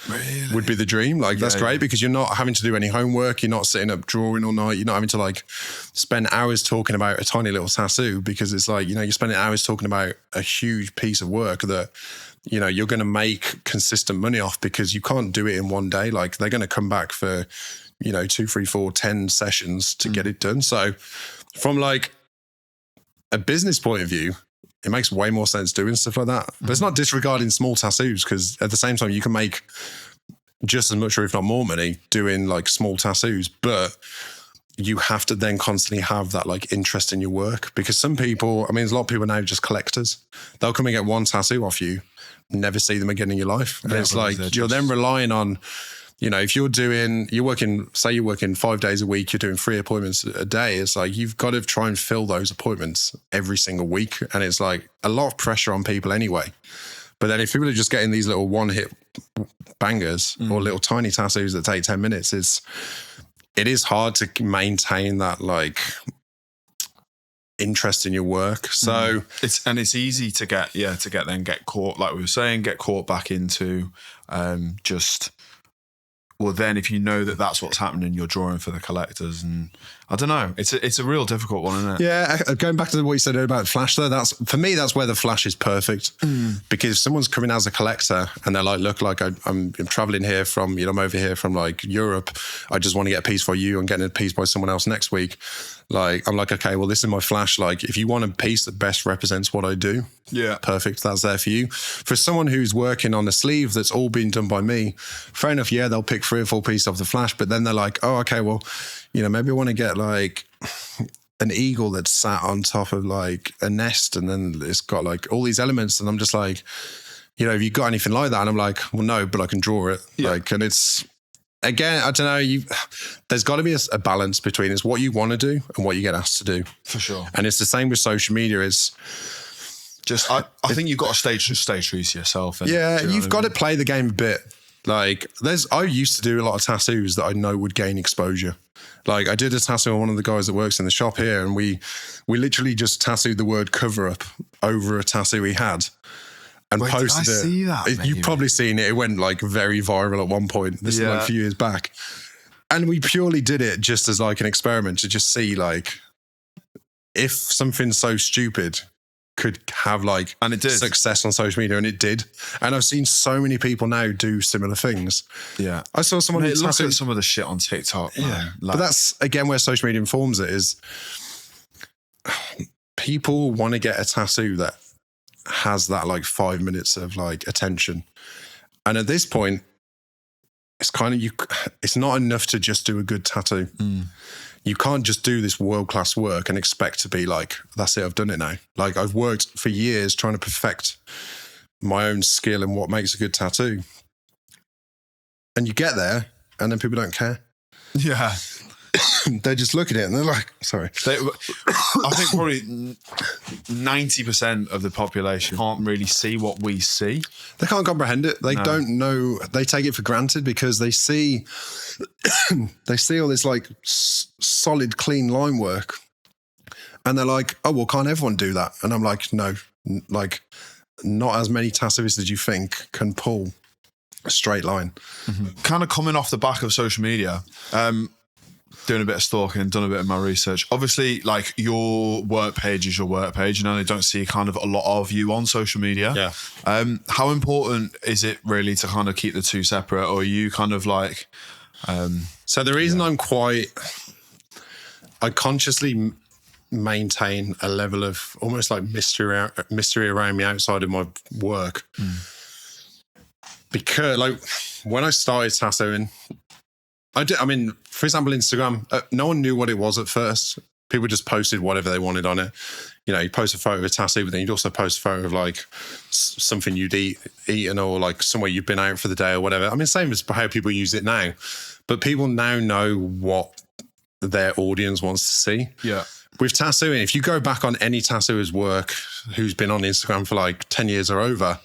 would be the dream. Like, that's great because you're not having to do any homework. You're not sitting up drawing all night. You're not having to like spend hours talking about a tiny little tattoo, because it's like, you know, you're spending hours talking about a huge piece of work that, you know, you're going to make consistent money off, because you can't do it in one day. Like, they're going to come back for, you know, 2, 3, 4, 10 sessions to get it done. So from like a business point of view, it makes way more sense doing stuff like that. But it's not disregarding small tattoos, because at the same time, you can make just as much or if not more money doing like small tattoos. But you have to then constantly have that like interest in your work, because some people, I mean, there's a lot of people now just collectors. They'll come and get one tattoo off you, never see them again in your life. And it's like, you're then relying on, you know, if you're working 5 days a week, you're doing 3 appointments a day. It's like, you've got to try and fill those appointments every single week. And it's like a lot of pressure on people anyway. But then if people are just getting these little one-hit bangers or little tiny tattoos that take 10 minutes, it is hard to maintain that like interest in your work. So it's easy to get caught, like we were saying, get caught back into well, then if you know that that's what's happening, you're drawing for the collectors, and I don't know. It's a real difficult one, isn't it? Yeah, going back to what you said about Flash, though, for me, that's where the Flash is perfect. Because if someone's coming as a collector and they're like, look, like I'm traveling here from, you know, I'm over here from like Europe. I just want to get a piece for you. I'm getting a piece by someone else next week. Like, I'm like, okay, well, this is my Flash. Like, if you want a piece that best represents what I do, yeah, perfect. That's there for you. For someone who's working on a sleeve that's all been done by me, fair enough. Yeah, they'll pick 3 or 4 pieces of the Flash, but then they're like, oh, okay, well, you know, maybe I want to get like an eagle that's sat on top of like a nest, and then it's got like all these elements. And I'm just like, you know, have you got anything like that? And I'm like, well, no, but I can draw it. Yeah. Like, and it's, again, I don't know, there's got to be a balance between it's what you want to do and what you get asked to do. For sure. And it's the same with social media. It's just, I think you've got to stay true to yourself. And, yeah, you've got to play the game a bit. Like, I used to do a lot of tattoos that I know would gain exposure. Like, I did a tattoo on one of the guys that works in the shop here, and we literally just tattooed the word cover up over a tattoo he had. And posted it. See that, you've probably seen it. It went like very viral at one point. This is like a few years back. And we purely did it just as like an experiment to just see like if something so stupid could have like success on social media, and it did. And I've seen so many people now do similar things. Yeah. I saw someone look at some of the shit on TikTok. Yeah. Like, but that's again where social media informs it, is people want to get a tattoo that has that like 5 minutes of like attention. And at this point, it's kind of it's not enough to just do a good tattoo. You can't just do this world-class work and expect to be like, that's it, I've done it now. Like, I've worked for years trying to perfect my own skill in what makes a good tattoo. And you get there and then people don't care. Yeah. They just look at it and they're like, sorry. I think probably 90% of the population can't really see what we see. They can't comprehend it. They don't know. They take it for granted because they see all this like solid, clean line work. And they're like, oh, well, can't everyone do that? And I'm like, no, like not as many tattooists as you think can pull a straight line. Mm-hmm. Kind of coming off the back of social media, doing a bit of stalking and done a bit of my research. Obviously, like, your work page is your work page. You know, they don't see kind of a lot of you on social media. Yeah. How important is it really to kind of keep the two separate, or are you kind of like... So the reason I consciously maintain a level of almost like mystery around me outside of my work. Because like when I started tattooing, I mean, for example, Instagram, no one knew what it was at first. People just posted whatever they wanted on it. You know, you post a photo of a tattoo, but then you'd also post a photo of like something you'd eaten or like somewhere you've been out for the day or whatever. I mean, same as how people use it now. But people now know what their audience wants to see. Yeah. With tattooing, if you go back on any tattooer's work who's been on Instagram for like 10 years or over,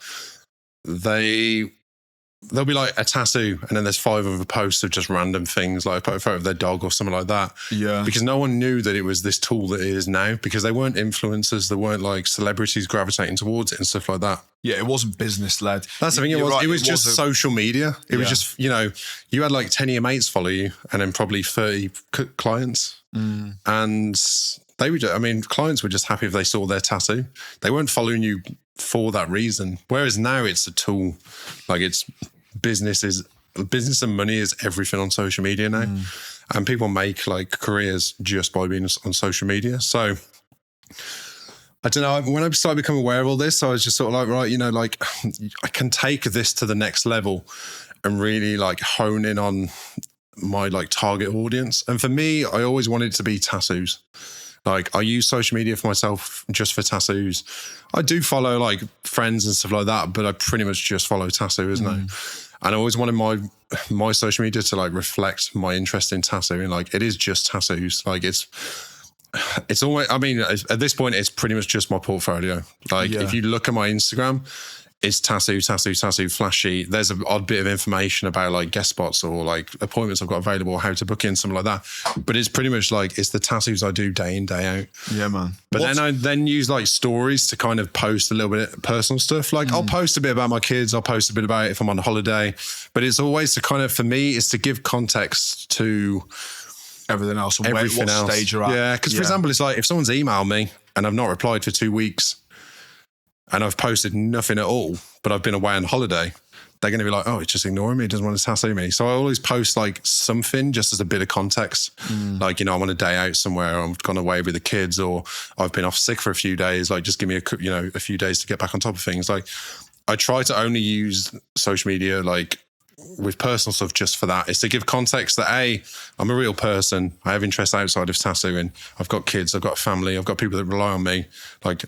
there'll be like a tattoo and then there's 5 other posts of just random things, like a photo of their dog or something like that. Yeah. Because no one knew that it was this tool that it is now, because they weren't influencers, there weren't like celebrities gravitating towards it and stuff like that. Yeah, it wasn't business led. That's the thing. It was just social media. It was just, you know, you had like 10 of your mates follow you and then probably 30 clients. And they would, I mean, clients were just happy if they saw their tattoo. They weren't following you for that reason. Whereas now it's a tool, like it's business and money is everything on social media now. And people make like careers just by being on social media. So I don't know, when I started becoming aware of all this, I was just sort of like, right, you know, like I can take this to the next level and really like hone in on my like target audience. And for me, I always wanted it to be tattoos. Like I use social media for myself just for tattoos. I do follow like friends and stuff like that, but I pretty much just follow tattooers now. And I always wanted my social media to like reflect my interest in tattooing. Like it is just tattoos. Like it's always, I mean, at this point, it's pretty much just my portfolio. Like if you look at my Instagram, it's tattoo, flash sheet. There's an odd bit of information about like guest spots or like appointments I've got available, how to book in, something like that. But it's pretty much like, it's the tattoos I do day in, day out. Yeah, man. But then I then use like stories to kind of post a little bit of personal stuff. Like I'll post a bit about my kids. I'll post a bit about if I'm on holiday. But it's always to kind of, for me, it's to give context to everything else and what stage you're at. Yeah, because for example, it's like if someone's emailed me and I've not replied for 2 weeks and I've posted nothing at all, but I've been away on holiday, they're going to be like, oh, he's just ignoring me. He doesn't want to tattoo me. So I always post like something just as a bit of context. Like, you know, I'm on a day out somewhere, or I've gone away with the kids, or I've been off sick for a few days. Like, just give me a few days to get back on top of things. Like, I try to only use social media like with personal stuff just for that. It's to give context that I'm a real person. I have interests outside of tattooing. I've got kids. I've got a family. I've got people that rely on me. Like,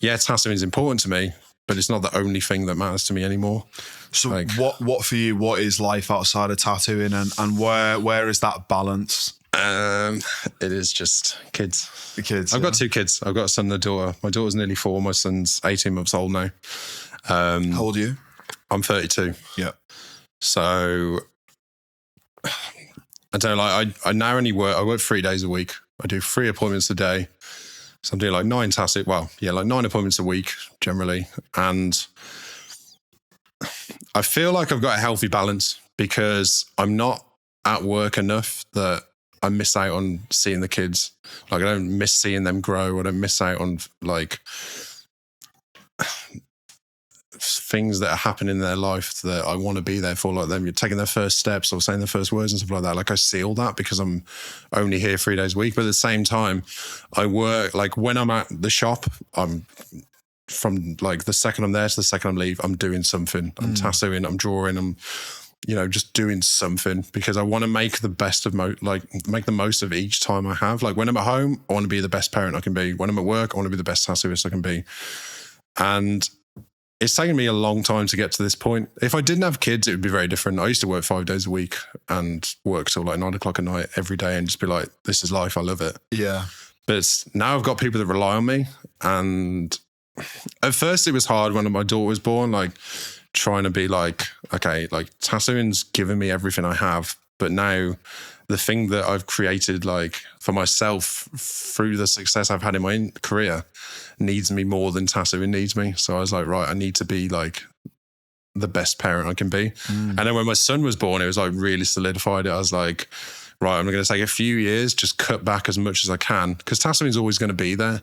yeah, tattooing is important to me, but it's not the only thing that matters to me anymore. So like, what for you, what is life outside of tattooing, and where is that balance? It is just kids. The kids. I've got 2 kids. I've got a son and a daughter. My daughter's nearly 4. My son's 18 months old now. How old are you? I'm 32. Yeah. So I don't know, like I now only work 3 days a week. I do 3 appointments a day. So I'm doing like 9 tattoo. Well, yeah, like 9 appointments a week generally. And I feel like I've got a healthy balance because I'm not at work enough that I miss out on seeing the kids. Like I don't miss seeing them grow. I don't miss out on like things that are happening in their life that I want to be there for, like them taking their first steps or saying their first words and stuff like that. Like I see all that because I'm only here 3 days a week. But at the same time, I work, like when I'm at the shop, I'm from like the second I'm there to the second I'm leave, I'm doing something. I'm tattooing, I'm drawing, I'm, you know, just doing something because I want to make the best of make the most of each time I have. Like when I'm at home, I want to be the best parent I can be. When I'm at work, I want to be the best tattooist I can be. And it's taken me a long time to get to this point. If I didn't have kids, it would be very different. I used to work 5 days a week and work till like 9 o'clock at night every day and just be like, this is life. I love it. Yeah. But now I've got people that rely on me. And at first it was hard when my daughter was born, like trying to be like, okay, like tattooing's given me everything I have. But now the thing that I've created like for myself through the success I've had in my career needs me more than tattooing needs me. So I was like, right, I need to be like the best parent I can be. And then when my son was born, it was like really solidified it. I was like, right, I'm going to take a few years, just cut back as much as I can because tattooing is always going to be there.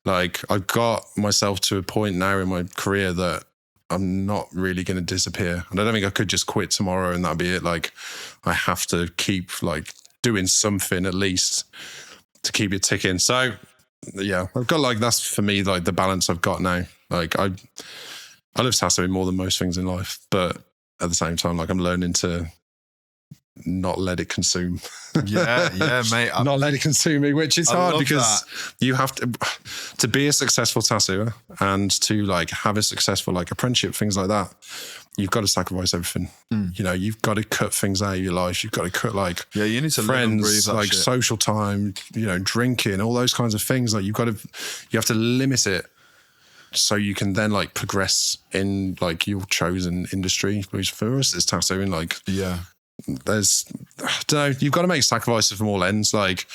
Like I've got myself to a point now in my career that I'm not really going to disappear. And I don't think I could just quit tomorrow and that'd be it. Like I have to keep like doing something at least to keep it ticking. So yeah, I've got like, that's for me, like the balance I've got now. Like I love tattooing more than most things in life, but at the same time, like I'm learning to not let it consume. Yeah, mate. Not let it consume me, which is hard because that. you have to be a successful tattooer and to like have a successful like apprenticeship, things like that. You've got to sacrifice everything. You know, you've got to cut things out of your life. You've got to cut like you need to friends, like shit. Social time, you know, drinking, all those kinds of things. Like you have to limit it so you can then like progress in like your chosen industry. Which for us is tattooing. Like there's, I don't know, you've got to make sacrifices from all ends. Like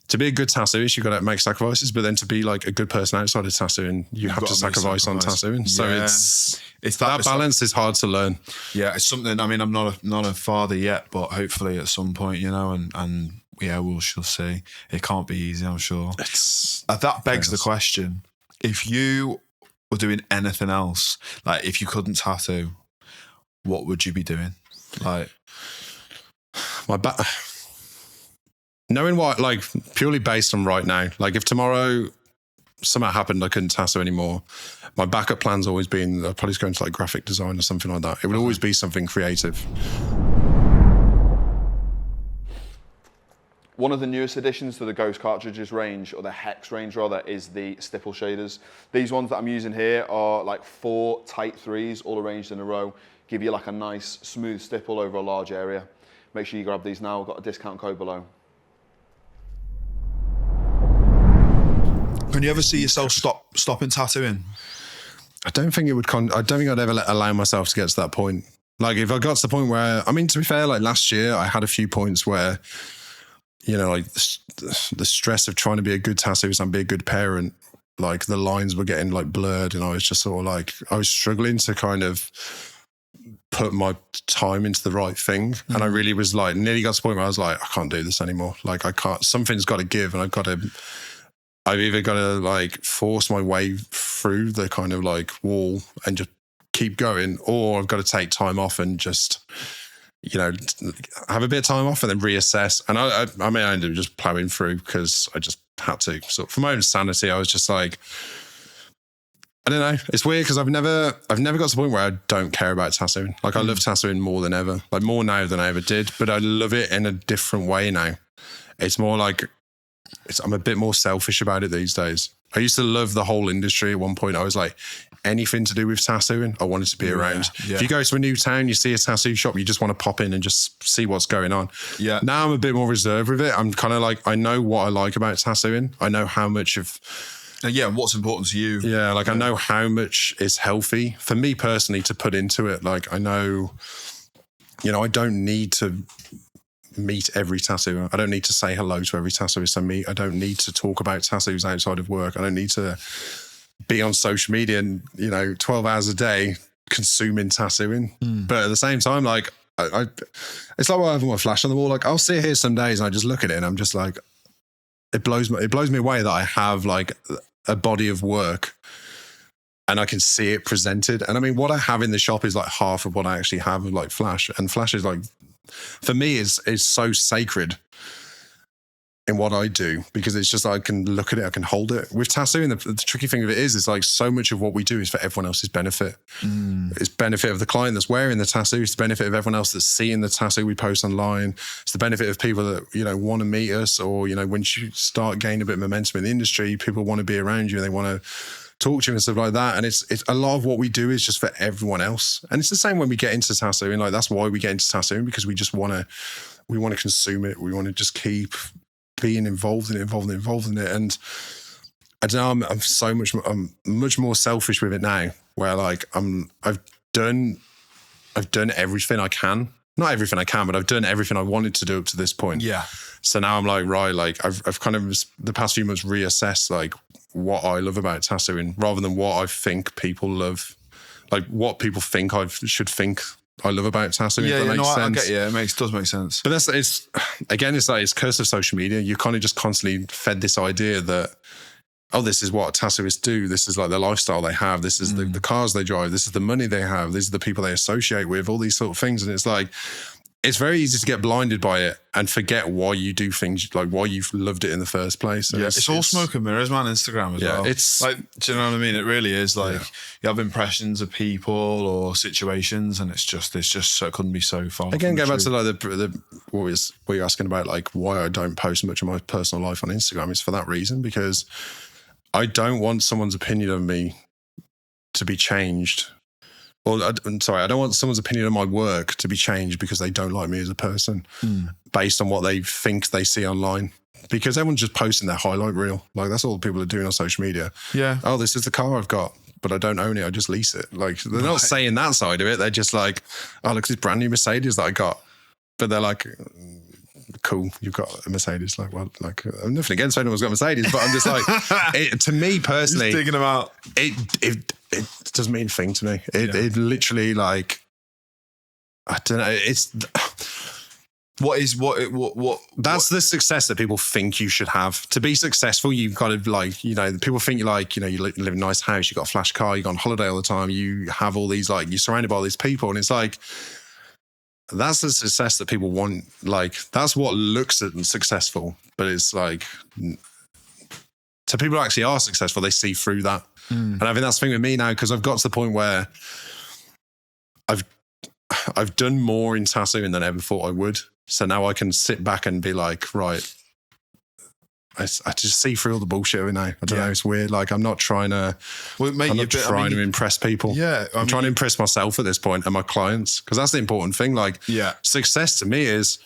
to be a good tattooist, you've got to make sacrifices, but then to be like a good person outside of tattooing, you have to sacrifice on tattooing. So it's that balance is hard to learn. Yeah, it's something. I mean, I'm not a father yet, but hopefully at some point, you know, and yeah, shall see. It can't be easy, I'm sure. That begs the question: if you were doing anything else, like if you couldn't tattoo, what would you be doing? Like my back. Knowing what, like purely based on right now, like if tomorrow something happened, I couldn't tattoo anymore, my backup plan's always been I'd probably just go into like graphic design or something like that. It would always be something creative. One of the newest additions to the Ghost cartridges range, or the Hex range rather, is the stipple shaders. These ones that I'm using here are like 4 tight 3s all arranged in a row, give you like a nice smooth stipple over a large area. Make sure you grab these now, I've got a discount code below. Can you ever see yourself stopping tattooing? I don't think it would. I don't think I'd ever allow myself to get to that point. Like if I got to the point where, I mean, to be fair, like last year I had a few points where, you know, like the stress of trying to be a good tattooist and be a good parent, like the lines were getting like blurred, and I was just sort of like, I was struggling to kind of put my time into the right thing. And I really was like, nearly got to the point where I was like, I can't do this anymore. Like I can't, something's got to give, and I've either got to like force my way through the kind of like wall and just keep going, or I've got to take time off and just, you know, have a bit of time off and then reassess. And I mean, I ended up just plowing through because I just had to. So for my own sanity, I was just like, I don't know. It's weird because I've never got to the point where I don't care about tattooing. Like I love tattooing more than ever, like more now than I ever did, but I love it in a different way now. It's more like, I'm a bit more selfish about it these days. I used to love the whole industry. At one point, I was like, anything to do with tattooing, I wanted to be around. Yeah. If you go to a new town, you see a tattoo shop, you just want to pop in and just see what's going on. Yeah. Now I'm a bit more reserved with it. I'm kind of like, I know what I like about tattooing. I know how much of... and what's important to you. Yeah, like I know how much is healthy for me personally to put into it. Like I know, you know, I don't need to meet every tattooer. I don't need to say hello to every tattooist I meet. I don't need to talk about tattoos outside of work. I don't need to be on social media and, you know, 12 hours a day consuming tattooing. But at the same time, like, I it's like when I have my flash on the wall. Like, I'll sit here some days and I just look at it and I'm just like, it blows me away that I have like a body of work and I can see it presented. And I mean, what I have in the shop is like half of what I actually have of like flash. And flash is like, for me, is so sacred in what I do, because it's just, I can look at it, I can hold it. With tattooing, the tricky thing of it is like so much of what we do is for everyone else's benefit. It's benefit of the client that's wearing the tattoo. It's the benefit of everyone else that's seeing the tattoo we post online. It's the benefit of people that, you know, want to meet us, or, you know, when you start gaining a bit of momentum in the industry, people want to be around you and they want to talk to you and stuff like that. And it's a lot of what we do is just for everyone else. And it's the same when we get into tattooing. Like that's why we get into tattooing, because we just want to consume it. We want to just keep being involved in it. And I don't know, I'm much more selfish with it now, where like I've done everything I can. Not everything I can, but I've done everything I wanted to do up to this point. Yeah. So now I'm like, right, like I've kind of the past few months reassessed like what I love about tattooing, rather than what I think people love, like what people think I should think I love about tattooing. Yeah, I get you. It does make sense. But it's curse of social media. You kind of just constantly fed this idea that, oh, this is what tattooists do. This is like the lifestyle they have. This is the cars they drive. This is the money they have. These are the people they associate with, all these sort of things. And it's like, it's very easy to get blinded by it and forget why you do things, like why you've loved it in the first place. And it's all smoke and mirrors, man. Instagram as well. It's like, do you know what I mean? It really is like you have impressions of people or situations, and it's just so, it couldn't be so far. Again, go back to like what you're asking about, like why I don't post much of my personal life on Instagram. It's for that reason, because I don't want someone's opinion of me to be changed. Well, I'm sorry, I don't want someone's opinion of my work to be changed because they don't like me as a person based on what they think they see online. Because everyone's just posting their highlight reel. Like, that's all people are doing on social media. Yeah. Oh, this is the car I've got, but I don't own it. I just lease it. Like, they're not saying that side of it. They're just like, oh, look at this brand new Mercedes that I got. But they're like, cool, you've got a Mercedes. Like, well, like, I'm nothing against anyone's got a Mercedes, but I'm just like, to me personally, just digging them out. It doesn't mean a thing to me. It literally, like, I don't know. It's what that's the success that people think you should have. To be successful, you've got to, like, you know, people think you, like, you know, you live in a nice house, you've got a flash car, you go on holiday all the time, you have all these, like, you're surrounded by all these people, and it's like, that's the success that people want. Like, that's what looks successful, but it's like, to people who actually are successful, they see through that. And I think that's the thing with me now, because I've got to the point where I've done more in tattooing than I ever thought I would. So now I can sit back and be like, right, I just see through all the bullshit now. I don't know, it's weird. Like, I'm not trying to, I'm not trying to impress people. Yeah, I'm trying to impress myself at this point and my clients, because that's the important thing. Like, success to me is,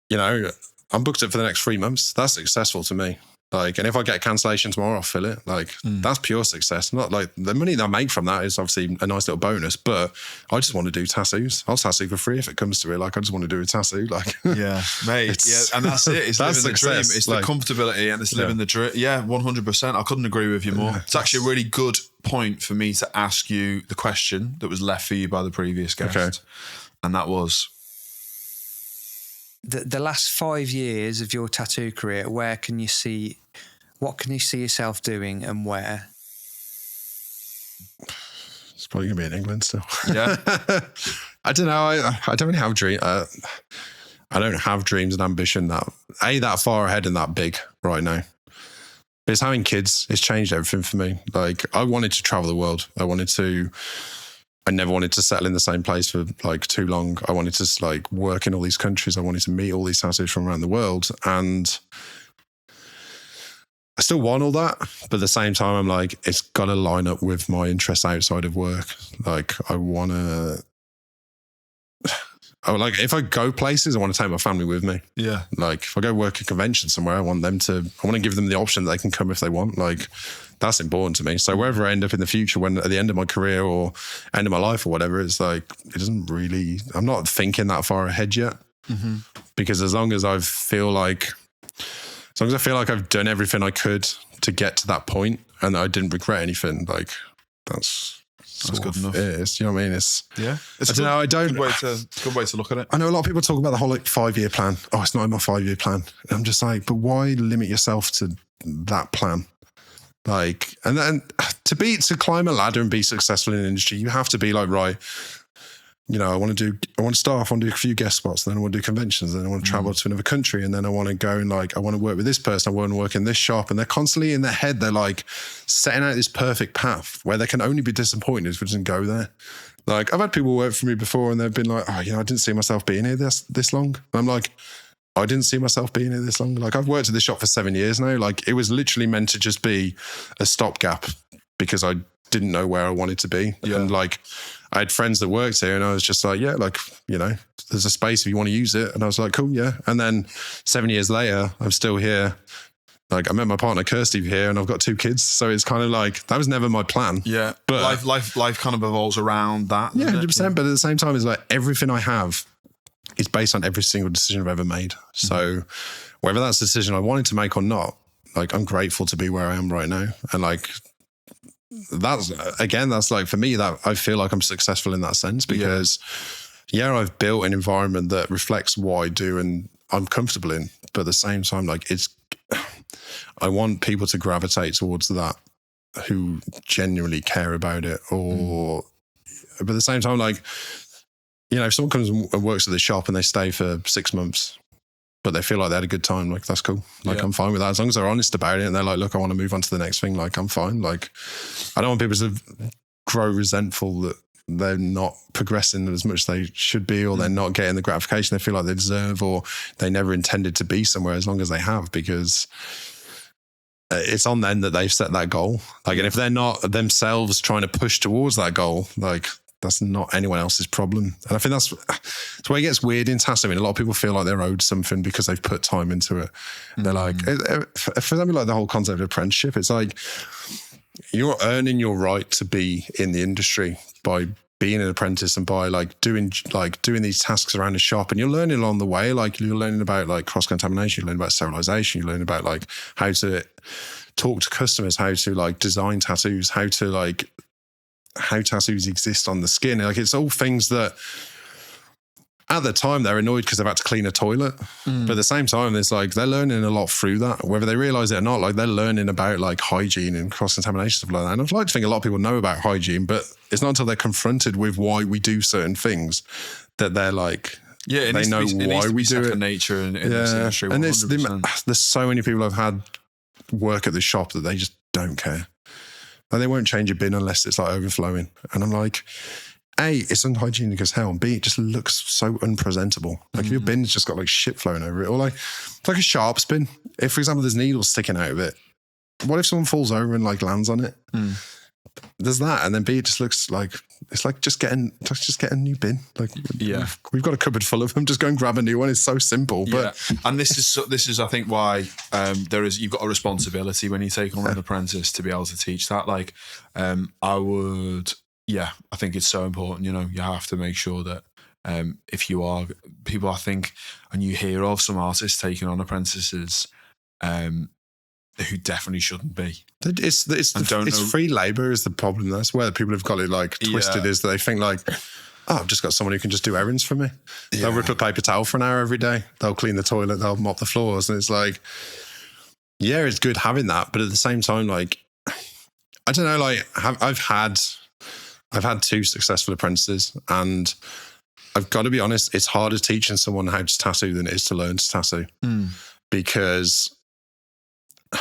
you know, I'm booked up for the next 3 months. That's successful to me. Like, and if I get a cancellation tomorrow, I'll fill it. Like, that's pure success. Not like the money that I make from that is obviously a nice little bonus, but I just want to do tattoos. I'll tattoo for free if it comes to it. Like, I just want to do a tattoo. Like, yeah, mate. Yeah, and that's it. It's living the dream. It's like, the comfortability and it's living the dream. Yeah, 100%. I couldn't agree with you more. It's actually a really good point for me to ask you the question that was left for you by the previous guest. Okay. And that was, the last 5 years of your tattoo career, what can you see yourself doing and where? It's probably going to be in England still. Yeah. I don't know. I don't really have dreams. I don't have dreams and ambition that far ahead and that big right now. But it's having kids. It's changed everything for me. Like, I wanted to travel the world. I never wanted to settle in the same place for like too long. I wanted to like work in all these countries. I wanted to meet all these tattoos from around the world. And I still want all that. But at the same time, I'm like, it's got to line up with my interests outside of work. Like, like, if I go places, I want to take my family with me. Yeah. Like, if I go work a convention somewhere, I want to give them the option that they can come if they want. Like, that's important to me. So wherever I end up in the future, when at the end of my career or end of my life or whatever, it's like, I'm not thinking that far ahead yet. Mm-hmm. Because as long as I feel like I've done everything I could to get to that point and I didn't regret anything, like, that's good enough. It is. You know what I mean? It's a good way to look at it. I know a lot of people talk about the whole like 5-year plan. Oh, it's not in my 5-year plan. And I'm just like, but why limit yourself to that plan? Like, and then to climb a ladder and be successful in an industry, you have to be like, right, you know, I want to start off, I want to do a few guest spots, then I want to do conventions, then I want to travel to another country, and then I want to go and like, I want to work with this person, I want to work in this shop. And they're constantly in their head, they're like setting out this perfect path where they can only be disappointed if it doesn't go there. Like, I've had people work for me before and they've been like, oh, you know, I didn't see myself being here this long. And I'm like, I didn't see myself being here this long. Like, I've worked at this shop for 7 years now. Like, it was literally meant to just be a stopgap because I didn't know where I wanted to be. Yeah. And like, I had friends that worked here and I was just like, yeah, like, you know, there's a space if you want to use it. And I was like, cool, yeah. And then 7 years later, I'm still here. Like, I met my partner Kirsty here and I've got 2 kids. So it's kind of like, that was never my plan. Yeah. But life kind of evolves around that. Yeah, 100%. Yeah. But at the same time, it's like everything I have is based on every single decision I've ever made. Mm-hmm. So whether that's a decision I wanted to make or not, like, I'm grateful to be where I am right now. And like, that's like, for me, that I feel like I'm successful in that sense because I've built an environment that reflects what I do and I'm comfortable in. But at the same time, like, I want people to gravitate towards that who genuinely care about it but at the same time, like, you know, if someone comes and works at the shop and they stay for 6 months, but they feel like they had a good time, like, that's cool. Like, I'm fine with that. As long as they're honest about it and they're like, look, I want to move on to the next thing. Like, I'm fine. Like, I don't want people to grow resentful that they're not progressing as much as they should be, or they're not getting the gratification they feel like they deserve, or they never intended to be somewhere, as long as they have, because it's on them that they've set that goal. Like, and if they're not themselves trying to push towards that goal, like, that's not anyone else's problem. And I think that's where it gets weird in tattooing. A lot of people feel like they're owed something because they've put time into it. They're like, for example, like the whole concept of apprenticeship, it's like, you're earning your right to be in the industry by being an apprentice and by doing these tasks around the shop, and you're learning along the way. Like, you're learning about like cross-contamination, you're learning about sterilization, you're learning about like how to talk to customers, how to like design tattoos, how tattoos exist on the skin. Like, it's all things that at the time they're annoyed because they've had to clean a toilet. But at the same time, it's like they're learning a lot through that, whether they realize it or not. Like, they're learning about like hygiene and cross-contamination, stuff like that. And I'd like to think a lot of people know about hygiene, but it's not until they're confronted with why we do certain things that they're like, they know why we do it. Nature in this industry. 100%. And there's so many people I've had work at the shop that they just don't care. Like, they won't change a bin unless it's like overflowing. And I'm like, A, it's unhygienic as hell. And B, it just looks so unpresentable. Like, if your bin's just got like shit flowing over it, or like, it's like a sharps bin. If, for example, there's needles sticking out of it, what if someone falls over and like lands on it? There's that. And then B, it just looks like, it's like just get a new bin. Like, we've got a cupboard full of them. Just go and grab a new one. It's so simple. But and this is I think why you've got a responsibility when you take on an apprentice to be able to teach that. Like, I think it's so important. You know, you have to make sure that if you are people, I think, and you hear of some artists taking on apprentices who definitely shouldn't be. It's free labour is the problem. That's where the people have got it like twisted, is that they think like, oh, I've just got someone who can just do errands for me. They'll rip a paper towel for an hour every day. They'll clean the toilet. They'll mop the floors. And it's like, yeah, it's good having that. But at the same time, like, I don't know, like I've had 2 successful apprentices, and I've got to be honest, it's harder teaching someone how to tattoo than it is to learn to tattoo. Because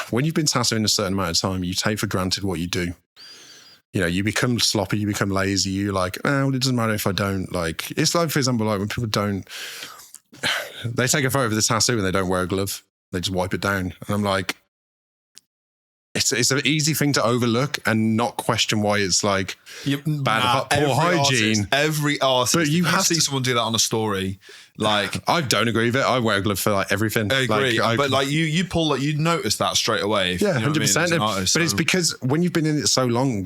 when you've been tattooing a certain amount of time, you take for granted what you do. You know, you become sloppy, you become lazy, you're like, oh, well, it doesn't matter if I don't. Like, it's like, for example, like when people they take a photo of the tattoo and they don't wear a glove. They just wipe it down. And I'm like, it's an easy thing to overlook and not question why it's like poor hygiene. Every artist, but you have to see someone do that on a story. Like, I don't agree with it. I wear a glove for like everything. I agree, but like you notice that straight away. 100%. But it's because when you've been in it so long,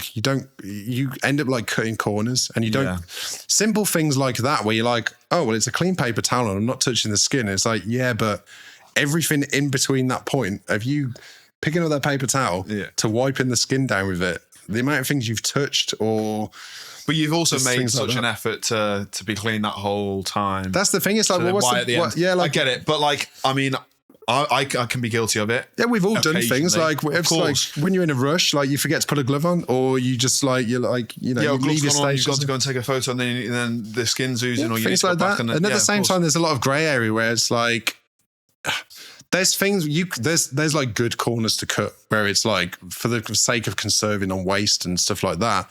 you end up like cutting corners, and you don't simple things like that where you're like, oh well, it's a clean paper towel and I'm not touching the skin. And it's like, yeah, but everything in between that point of you picking up that paper towel to wiping the skin down with it, the amount of things you've touched, but you've also made such an effort to be clean that whole time. That's the thing. It's like, well, at the end? I get it, but like, I mean, I can be guilty of it. Yeah, we've all done things like, it's like when you're in a rush, like you forget to put a glove on, or you just like, you're like, you know, you leave your station. You've got to go and take a photo, and then the skin's oozing, or you need to go back. And at the same time, there's a lot of grey area where it's like, there's things there's like good corners to cut where it's like, for the sake of conserving on waste and stuff like that,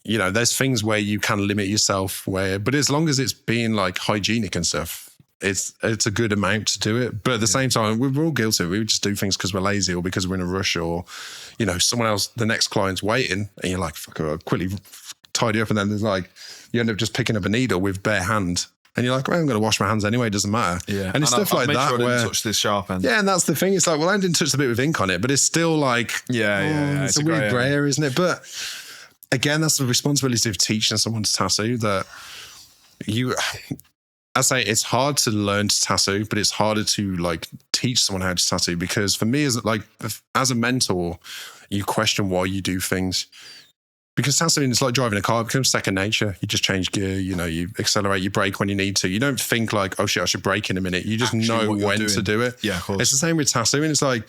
you know, there's things where you can limit yourself but as long as it's being like hygienic and stuff, it's a good amount to do it. But at the same time, we're all guilty. We just do things because we're lazy, or because we're in a rush, or, you know, someone else, the next client's waiting, and you're like, fuck, I'll quickly tidy up. And then there's like, you end up just picking up a needle with bare hand. And you're like, well, I'm going to wash my hands anyway. It doesn't matter. Yeah. And it's stuff like that. Sure I didn't touch this sharp end. Yeah, and that's the thing. It's like, well, I didn't touch the bit with ink on it, but it's still like, it's a weird grey area, isn't it? But again, that's the responsibility of teaching someone to tattoo. That I say, it's hard to learn to tattoo, but it's harder to like teach someone how to tattoo, because for me, as a mentor, you question why you do things. Because tattooing is like driving a car. It becomes second nature. You just change gear, you know, you accelerate, you brake when you need to. You don't think like, oh shit, I should brake in a minute. You just know when to do it. Yeah, of course. It's the same with tattooing. It's like,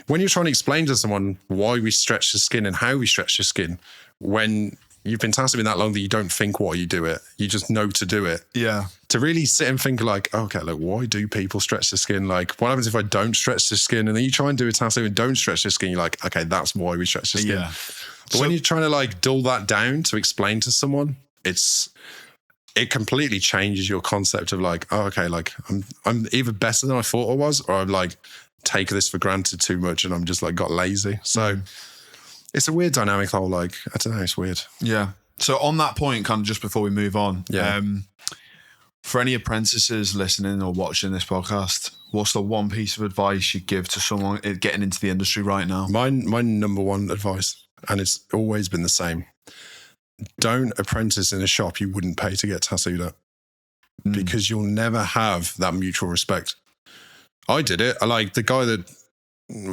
when you're trying to explain to someone why we stretch the skin and how we stretch the skin, when you've been tattooing that long that you don't think while you do it. You just know to do it. Yeah. To really sit and think like, okay, look, why do people stretch the skin? Like, what happens if I don't stretch the skin? And then you try and do a tattoo and don't stretch the skin. You're like, okay, that's why we stretch the skin. Yeah. But when you're trying to like dull that down to explain to someone, it completely changes your concept of like, oh, okay, like I'm either better than I thought I was, or I'm like take this for granted too much and I'm just like got lazy. So it's a weird dynamic whole, like, I don't know, it's weird. Yeah. So on that point, kind of just before we move on, for any apprentices listening or watching this podcast, what's the one piece of advice you'd give to someone getting into the industry right now? My number one advice, and it's always been the same, don't apprentice in a shop you wouldn't pay to get tattooed at, because you'll never have that mutual respect. I did it. I like the guy that,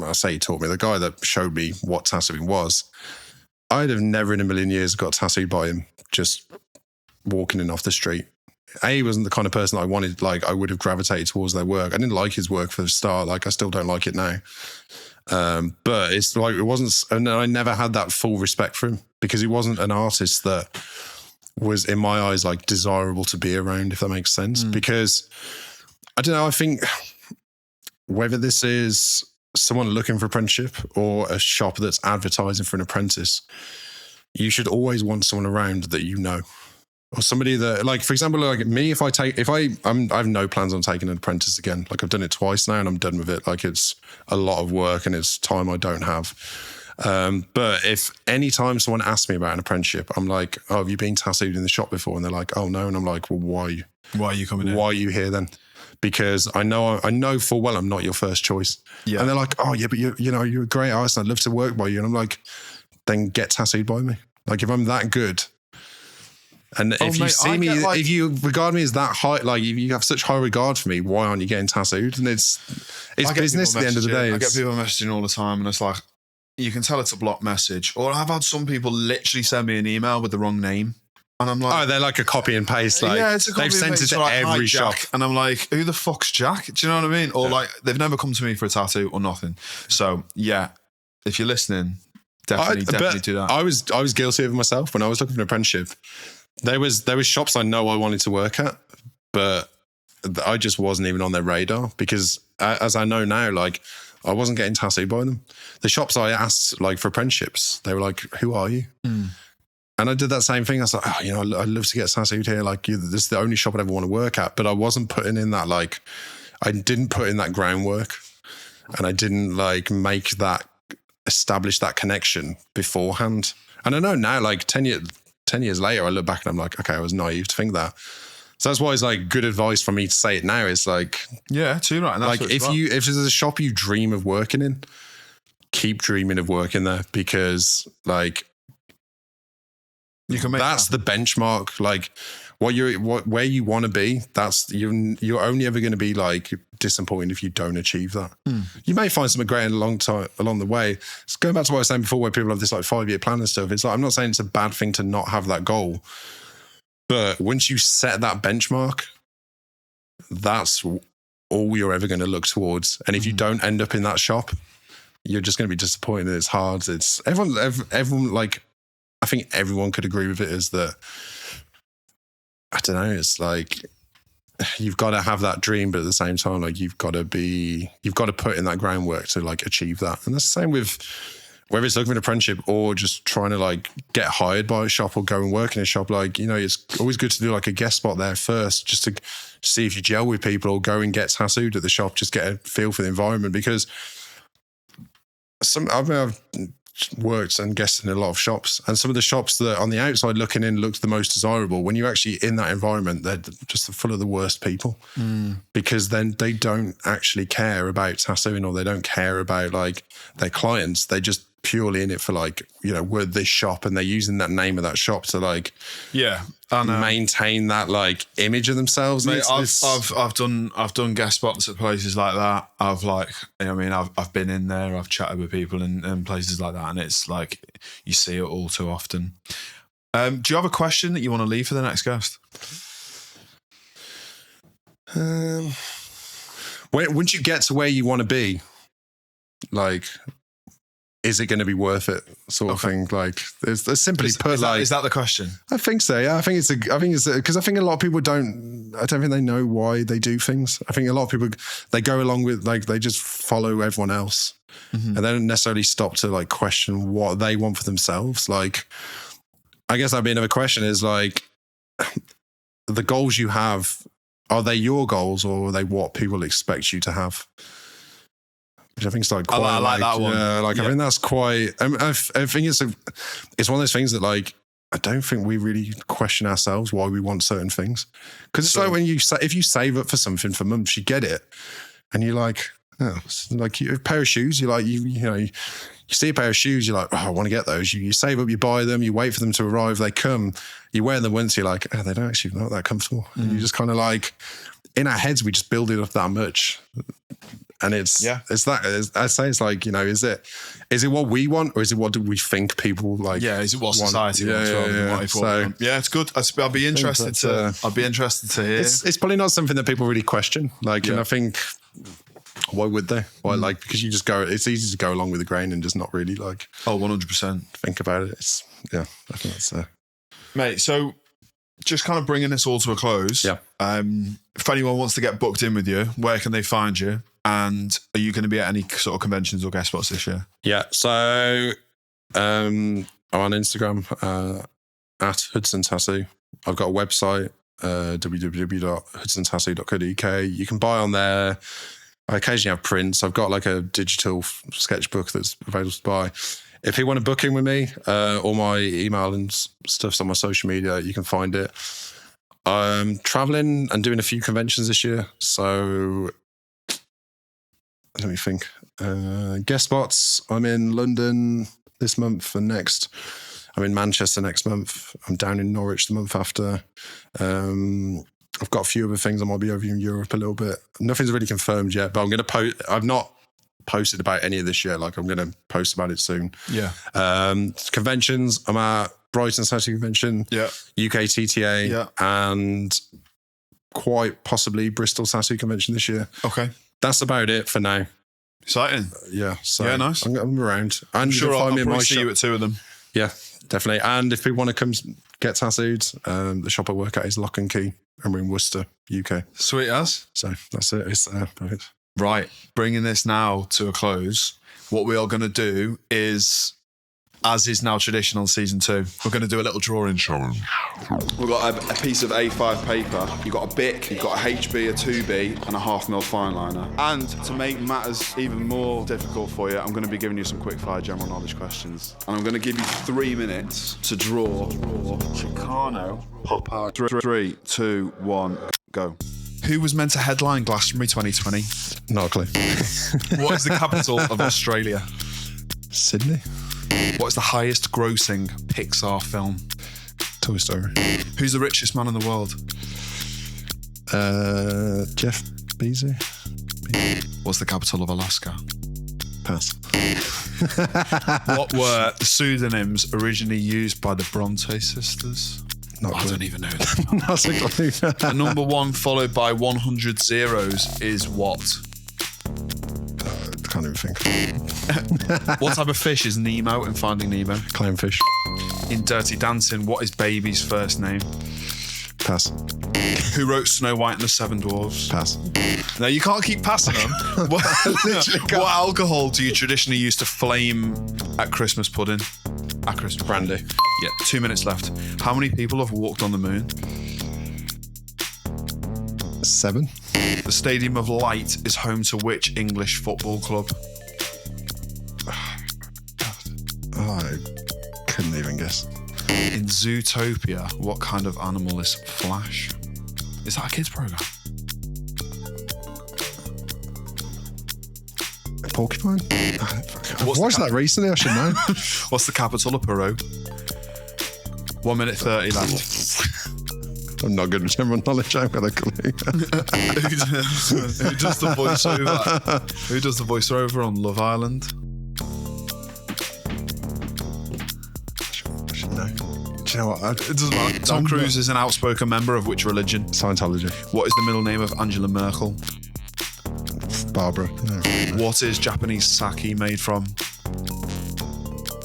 I say he taught me, the guy that showed me what tattooing was. I'd have never in a million years got tattooed by him just walking in off the street. He wasn't the kind of person I wanted, like I would have gravitated towards their work. I didn't like his work for the start. Like I still don't like it now. But it's like, it wasn't, and I never had that full respect for him because he wasn't an artist that was in my eyes like desirable to be around, if that makes sense. Because I don't know, I think whether this is someone looking for apprenticeship or a shop that's advertising for an apprentice, you should always want someone around that you know. Or somebody that, like, for example, like me, I have no plans on taking an apprentice again. Like I've done it twice now and I'm done with it. Like it's a lot of work and it's time I don't have. But if any time someone asks me about an apprenticeship, I'm like, oh, have you been tattooed in the shop before? And they're like, oh no. And I'm like, well, why are you coming in? Why are you here then? Because I know full well I'm not your first choice. Yeah. And they're like, oh yeah, but you're a great artist. I'd love to work by you. And I'm like, then get tattooed by me. Like if I'm that good. And if you see me, if you regard me as that high, like if you have such high regard for me, why aren't you getting tattooed? And it's business at the end of the day. I get people messaging all the time and it's like, you can tell it's a block message. Or I've had some people literally send me an email with the wrong name. And I'm like, oh, they're like a copy and paste. Like, yeah, it's a copy they've and sent it paste. to Like, every shop. Jack. And I'm like, who the fuck's Jack? Do you know what I mean? Or like, they've never come to me for a tattoo or nothing. So yeah, if you're listening, definitely do that. I was guilty of it myself when I was looking for an apprenticeship. There was shops I know I wanted to work at, but I just wasn't even on their radar because, as I know now, like I wasn't getting tattooed by them. The shops I asked like for apprenticeships, they were like, "Who are you?" And I did that same thing. I was like, "Oh, I'd love to get tattooed here. Like, this is the only shop I'd ever want to work at." But I wasn't putting in that I didn't put in that groundwork, and I didn't like establish that connection beforehand. And I know now, like 10 years later, I look back and I'm like, okay, I was naive to think that. So that's why it's like good advice for me to say it now. It's like, yeah, too right. And that's like if there's a shop you dream of working in, keep dreaming of working there because like you can make that's the benchmark. Like where you want to be. That's you're only ever going to be like disappointed if you don't achieve that. You may find something great along the way. It's going back to what I was saying before, where people have this like 5-year plan and stuff. It's like I'm not saying it's a bad thing to not have that goal, but once you set that benchmark, that's all you're ever going to look towards. And if you don't end up in that shop, you're just going to be disappointed. It's hard. It's everyone like I think everyone could agree with it. Is that I don't know. It's like you've got to have that dream, but at the same time, like you've got to put in that groundwork to like achieve that. And that's the same with whether it's looking for an apprenticeship or just trying to like get hired by a shop or go and work in a shop. Like, it's always good to do like a guest spot there first, just to see if you gel with people, or go and get tattooed at the shop, just get a feel for the environment. Because I've worked and guested in a lot of shops, and some of the shops that on the outside looking in looked the most desirable, when you're actually in that environment, they're just full of the worst people. Because then they don't actually care about tattooing, or they don't care about like their clients. They just purely in it for like, we're this shop, and they're using that name of that shop to like maintain that like image of themselves. Mate, I've done guest spots at places like that. I've been in there, I've chatted with people in places like that, and it's like you see it all too often. Do you have a question that you want to leave for the next guest? Once you get to where you want to be, like is it going to be worth it, sort of thing? Like, there's simply put, is that the question? I think so. Yeah, I think it's because I think a lot of people don't. I don't think they know why they do things. I think a lot of people, they go along with, like, they just follow everyone else, and they don't necessarily stop to like question what they want for themselves. Like, I guess that'd be another question: is like, the goals you have, are they your goals, or are they what people expect you to have? Which I think is like quite. I like that one. Yeah, like, I think that's quite. I think it's one of those things that, like, I don't think we really question ourselves why we want certain things, because it's like when if you save up for something for months, you get it, and you're like, oh, like a pair of shoes. You're like, you know, you see a pair of shoes, you're like, oh, I want to get those. You save up, you buy them, you wait for them to arrive, they come, you wear them once, you're like, oh, they don't actually not that comfortable. And you just kind of like, in our heads, we just build it up that much. And it's that, I say, it's like, you know, is it what we want, or is it what do we think people like? Yeah, is it what society wants? Yeah, it's good. I'll be interested to hear. It's probably not something that people really question. Like, and I think, why would they? Why, like, because you just go, it's easy to go along with the grain and just not really like 100% think about it. It's I think that's mate. So just kind of bringing this all to a close. Yeah. If anyone wants to get booked in with you, where can they find you? And are you going to be at any sort of conventions or guest spots this year? Yeah. So I'm on Instagram at Hudson Tattoo. I've got a website, www.hudsontattoo.co.uk. You can buy on there. I occasionally have prints. I've got like a digital sketchbook that's available to buy. If you want to book in with me, all my email and stuff's on my social media. You can find it. I'm traveling and doing a few conventions this year. So let me think. Guest spots. I'm in London this month and next. I'm in Manchester next month. I'm down in Norwich the month after. I've got a few other things. I might be over in Europe a little bit. Nothing's really confirmed yet, but I'm going to post. I've not posted about any of this yet. Like, I'm going to post about it soon. Yeah. Conventions. I'm at Brighton Tattoo Convention. Yeah. UK TTA. Yeah. And quite possibly Bristol Tattoo Convention this year. Okay. That's about it for now. Exciting. Yeah. So yeah, nice. I'm around. And I'm sure I'll probably see you at two of them. Yeah, definitely. And if people want to come get tattooed, the shop I work at is Lock and Key, and we're in Worcester, UK. Sweet as. So that's it. It's perfect. Right. Bringing this now to a close, what we are going to do is, as is now tradition on season 2, we're going to do a little drawing challenge. We've got a piece of A5 paper. You've got a Bic, you've got a HB, a 2B, and a 1/2 mil fine liner. And to make matters even more difficult for you, I'm going to be giving you some quickfire general knowledge questions. And I'm going to give you 3 minutes to draw Chicano Hop Hard. 3, 2, 1, go. Who was meant to headline Glastonbury 2020? Not a clue. What is the capital of Australia? Sydney. What is the highest grossing Pixar film? Toy Story. Who's the richest man in the world? Jeff Bezos. What's the capital of Alaska? Pass. What were the pseudonyms originally used by the Bronte sisters? I don't even know that. That's a clue. A number 1 followed by 100 zeros is what? Can't even think. What type of fish is Nemo in Finding Nemo? Clownfish. In Dirty Dancing, what is Baby's first name? Pass. Who wrote Snow White and the Seven Dwarfs? Pass. No, you can't keep passing them. What alcohol do you traditionally use to flame at Christmas pudding? At Christmas Brandy. Yeah, 2 minutes left. How many people have walked on the moon? 7. The Stadium of Light is home to which English football club? I couldn't even guess. In Zootopia, what kind of animal is Flash? Is that a kids' program? A porcupine? I've watched that recently, I should know. What's the capital of Peru? 1 minute 30 left. I'm not good with general knowledge. I've got a clue. Who does the voiceover? Who does the voiceover on Love Island? I should know. Do you know what? It doesn't matter. Tom Cruise is an outspoken member of which religion? Scientology. What is the middle name of Angela Merkel? Barbara. No. What is Japanese sake made from?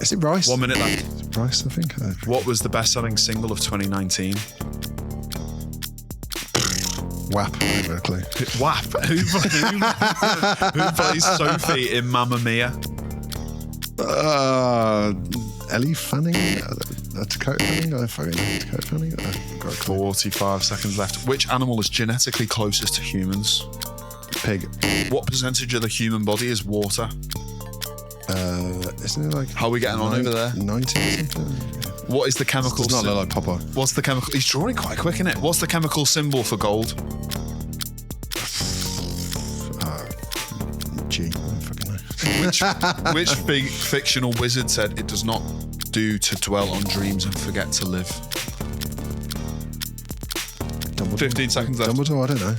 Is it Rice? 1 minute left. Rice, I think. What was the best-selling single of 2019? WAP, I have a clue. WAP. Who plays Sophie in Mamma Mia? Ellie Fanning? Dakota Fanning? I fucking know. Dakota Fanning? I've got a clue. 45 seconds left. Which animal is genetically closest to humans? Pig. What percentage of the human body is water? Isn't it like... How are we getting on over there? 90 or something? What is the chemical... Does not look like Popeye. What's the chemical... He's drawing quite quick, isn't it? What's the chemical symbol for gold? G. I don't fucking know. Which big fictional wizard said it does not do to dwell on dreams and forget to live? Dumbledore. 15 seconds left. Dumbledore, I don't know.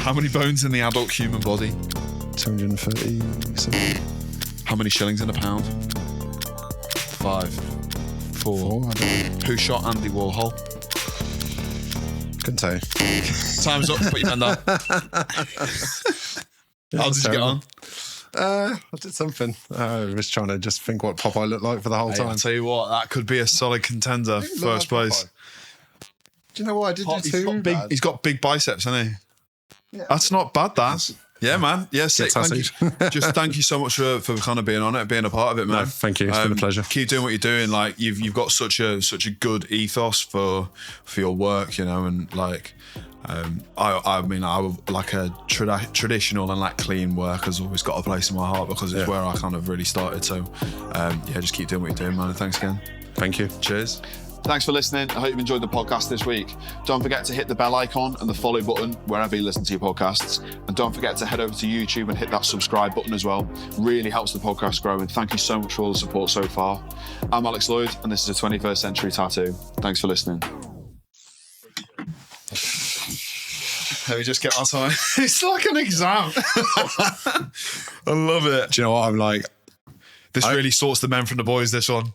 How many bones in the adult human body? 230 something. How many shillings in a pound? 5, 4. I don't know. Who shot Andy Warhol? Couldn't tell you. Time's up. Put your hand down. How did you get on? I did something. I was trying to just think what Popeye looked like for the whole Hey, time. I'll tell you what, that could be a solid contender, He looked first like place. Popeye. Do you know what I did do too? He's got big biceps, hasn't he? Yeah. That's not bad, that. Yeah, man. Yeah, sick. Thank you. Just thank you so much for kind of being on it, being a part of it, man. No, thank you. It's been a pleasure. Keep doing what you're doing. Like you've got such a good ethos for your work, you know, and like I mean, I would like a traditional and like clean work has always got a place in my heart because it's where I kind of really started. So yeah, just keep doing what you're doing, man. And thanks again. Thank you. Cheers. Thanks for listening. I hope you've enjoyed the podcast this week. Don't forget to hit the bell icon and the follow button wherever you listen to your podcasts. And don't forget to head over to YouTube and hit that subscribe button as well. Really helps the podcast grow. And thank you so much for all the support so far. I'm Alex Lloyd, and this is a 21st Century Tattoo. Thanks for listening. Let me just get my time. It's like an exam. I love it. Do you know what I'm like? This really sorts the men from the boys, this one.